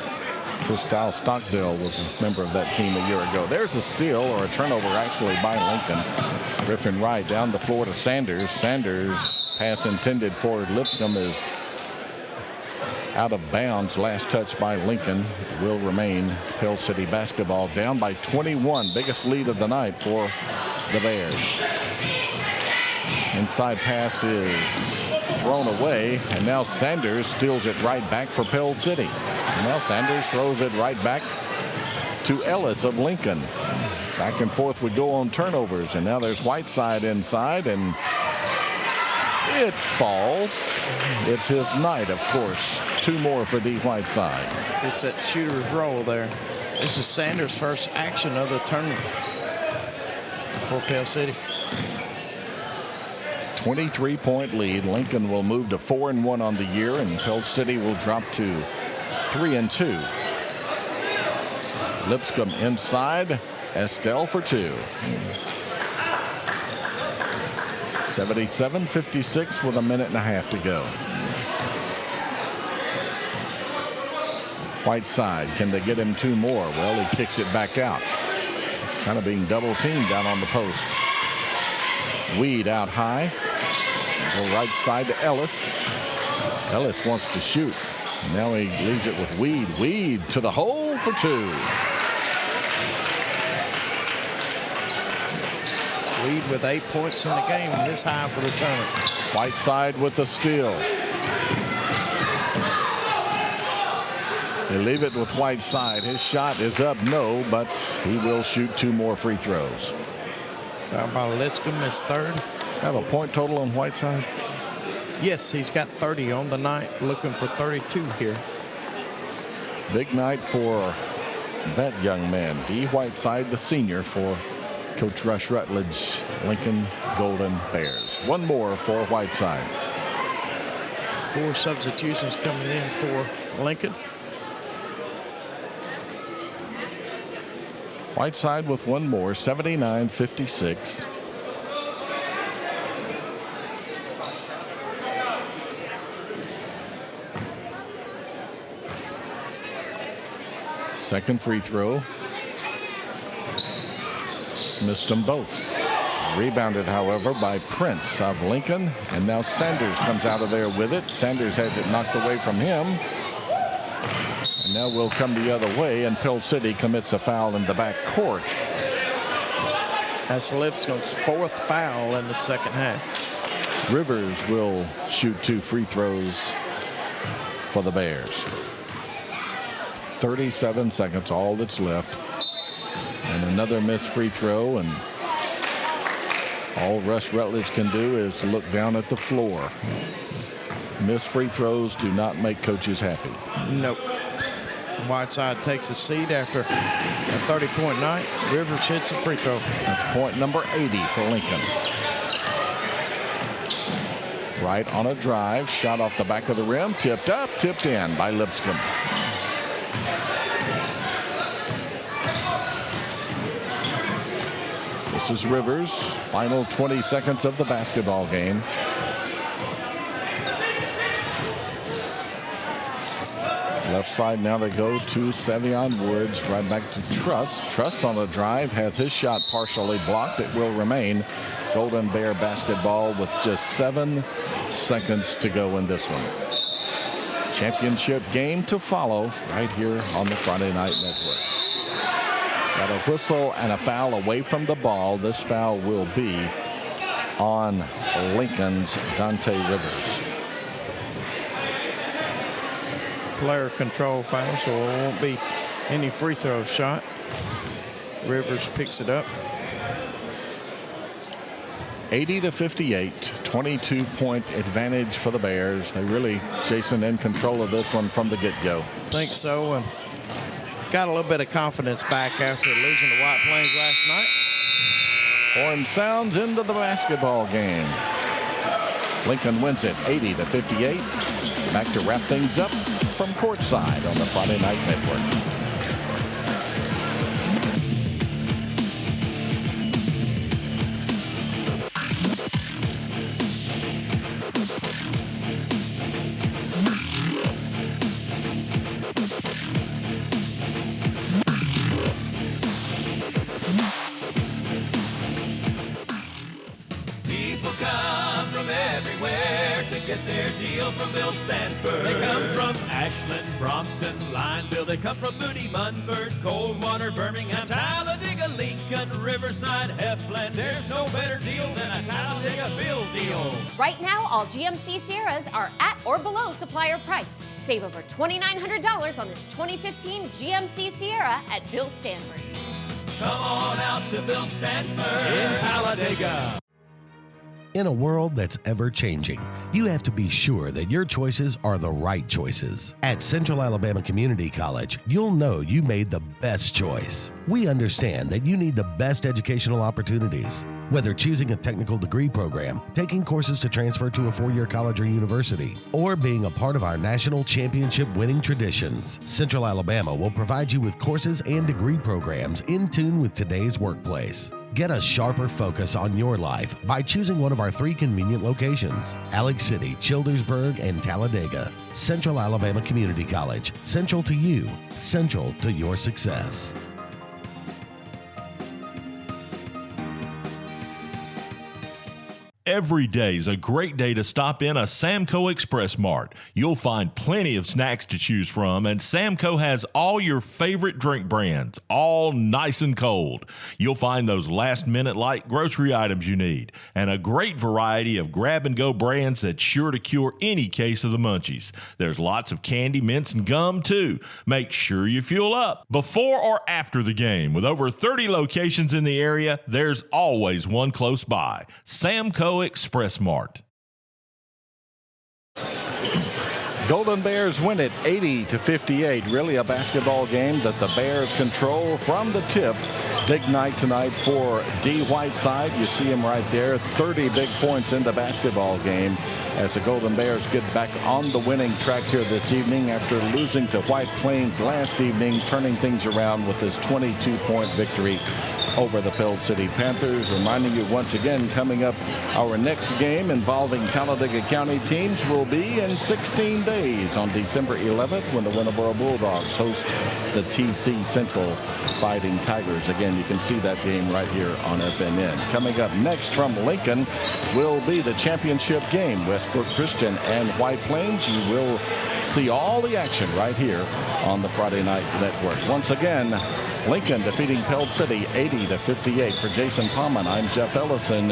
Christyle Stockdale was a member of that team a year ago. There's a steal, or a turnover actually, by Lincoln. Griffin Wright down the floor to Sanders. Sanders, pass intended for Lipscomb, is out of bounds. Last touch by Lincoln. It will remain Pell City basketball, down by 21. Biggest lead of the night for the Bears. Inside pass is thrown away, and now Sanders steals it right back for Pell City. And now Sanders throws it right back to Ellis of Lincoln. Back and forth we go on turnovers, and now there's Whiteside inside, and it falls. It's his night, of course. 2 more for D. Whiteside. It's that shooter's roll there. This is Sanders' first action of the tournament for Pell City. 23-point lead. Lincoln will move to 4-1 on the year, and Pell City will drop to 3-2. Lipscomb inside. Estelle for 2. 77-56 with a minute and a half to go. Whiteside, can they get him 2 more? Well, he kicks it back out. Kind of being double teamed down on the post. Weed out high. Go right side to Ellis. Ellis wants to shoot. Now he leaves it with Weed. Weed to the hole for 2. Weed with 8 points in the game, this high for the tournament. Whiteside with the steal. They leave it with Whiteside. His shot is up, no, but he will shoot 2 more free throws. How about Lipscomb is 3rd? Have a point total on Whiteside? Yes, he's got 30 on the night, looking for 32 here. Big night for that young man. D. Whiteside, the senior for Coach Rush Rutledge, Lincoln Golden Bears. 1 more for Whiteside. 4 substitutions coming in for Lincoln. Whiteside with 1 more, 79-56. Second free throw. Missed them both. Rebounded, however, by Prince of Lincoln. And now Sanders comes out of there with it. Sanders has it knocked away from him. And now we'll come the other way, and Pell City commits a foul in the back court. That's Lipscomb's 4th foul in the second half. Rivers will shoot 2 free throws for the Bears. 37 seconds, all that's left. And another missed free throw, and all Rush Rutledge can do is look down at the floor. Missed free throws do not make coaches happy. Nope. Whiteside takes a seat after a 30-point night. Rivers hits a free throw. That's point number 80 for Lincoln. Right on a drive, shot off the back of the rim, tipped up, tipped in by Lipscomb. The This is Rivers. Final 20 seconds of the basketball game. Left side now they go to Savion Woods. Right back to Truss. Truss on the drive has his shot partially blocked. It will remain Golden Bear basketball with just 7 seconds to go in this one. Championship game to follow right here on the Friday Night Network. Got a whistle and a foul away from the ball. This foul will be on Lincoln's Dante Rivers. Player control foul, so it won't be any free throw shot. Rivers picks it up. 80-58, 22-point advantage for the Bears. They really, Jason, in control of this one from the get-go. Think so, and got a little bit of confidence back after losing to White Plains last night. Horn sounds into the basketball game. Lincoln wins it 80-58. Back to wrap things up from courtside on the Friday Night Network. From Bill Stanford. They come from Ashland, Brompton, Lineville. They come from Moody, Munford, Coldwater, Birmingham, Talladega, Lincoln, Riverside, Heflin. There's no better deal than a Talladega Bill deal. Right now, all GMC Sierras are at or below supplier price. Save over $2,900 on this 2015 GMC Sierra at Bill Stanford. Come on out to Bill Stanford in Talladega. In a world that's ever-changing, you have to be sure that your choices are the right choices. At Central Alabama Community College, you'll know you made the best choice. We understand that you need the best educational opportunities. Whether choosing a technical degree program, taking courses to transfer to a four-year college or university, or being a part of our national championship winning traditions, Central Alabama will provide you with courses and degree programs in tune with today's workplace. Get a sharper focus on your life by choosing one of our 3 convenient locations: Alex City, Childersburg, and Talladega. Central Alabama Community College. Central to you. Central to your success. Every day is a great day to stop in a Samco Express Mart. You'll find plenty of snacks to choose from, and Samco has all your favorite drink brands, all nice and cold. You'll find those last-minute light grocery items you need, and a great variety of grab-and-go brands that's sure to cure any case of the munchies. There's lots of candy, mints, and gum, too. Make sure you fuel up before or after the game. With over 30 locations in the area, there's always one close by. Samco Express Mart. Golden Bears win it 80-58. Really a basketball game that the Bears control from the tip. Big night tonight for D. Whiteside. You see him right there. 30 big points in the basketball game as the Golden Bears get back on the winning track here this evening after losing to White Plains last evening, turning things around with this 22-point victory over the Pell City Panthers. Reminding you once again, coming up, our next game involving Talladega County teams will be in 16 days on December 11th when the Winterboro Bulldogs host the TC Central Fighting Tigers. Again, you can see that game right here on FNN. Coming up next from Lincoln will be the championship game, Westbrook Christian and White Plains. You will see all the action right here on the Friday Night Network. Once again, Lincoln defeating Pell City 80-58. For Jason Palman, I'm Jeff Ellison.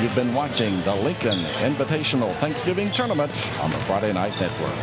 You've been watching the Lincoln Invitational Thanksgiving Tournament on the Friday Night Network.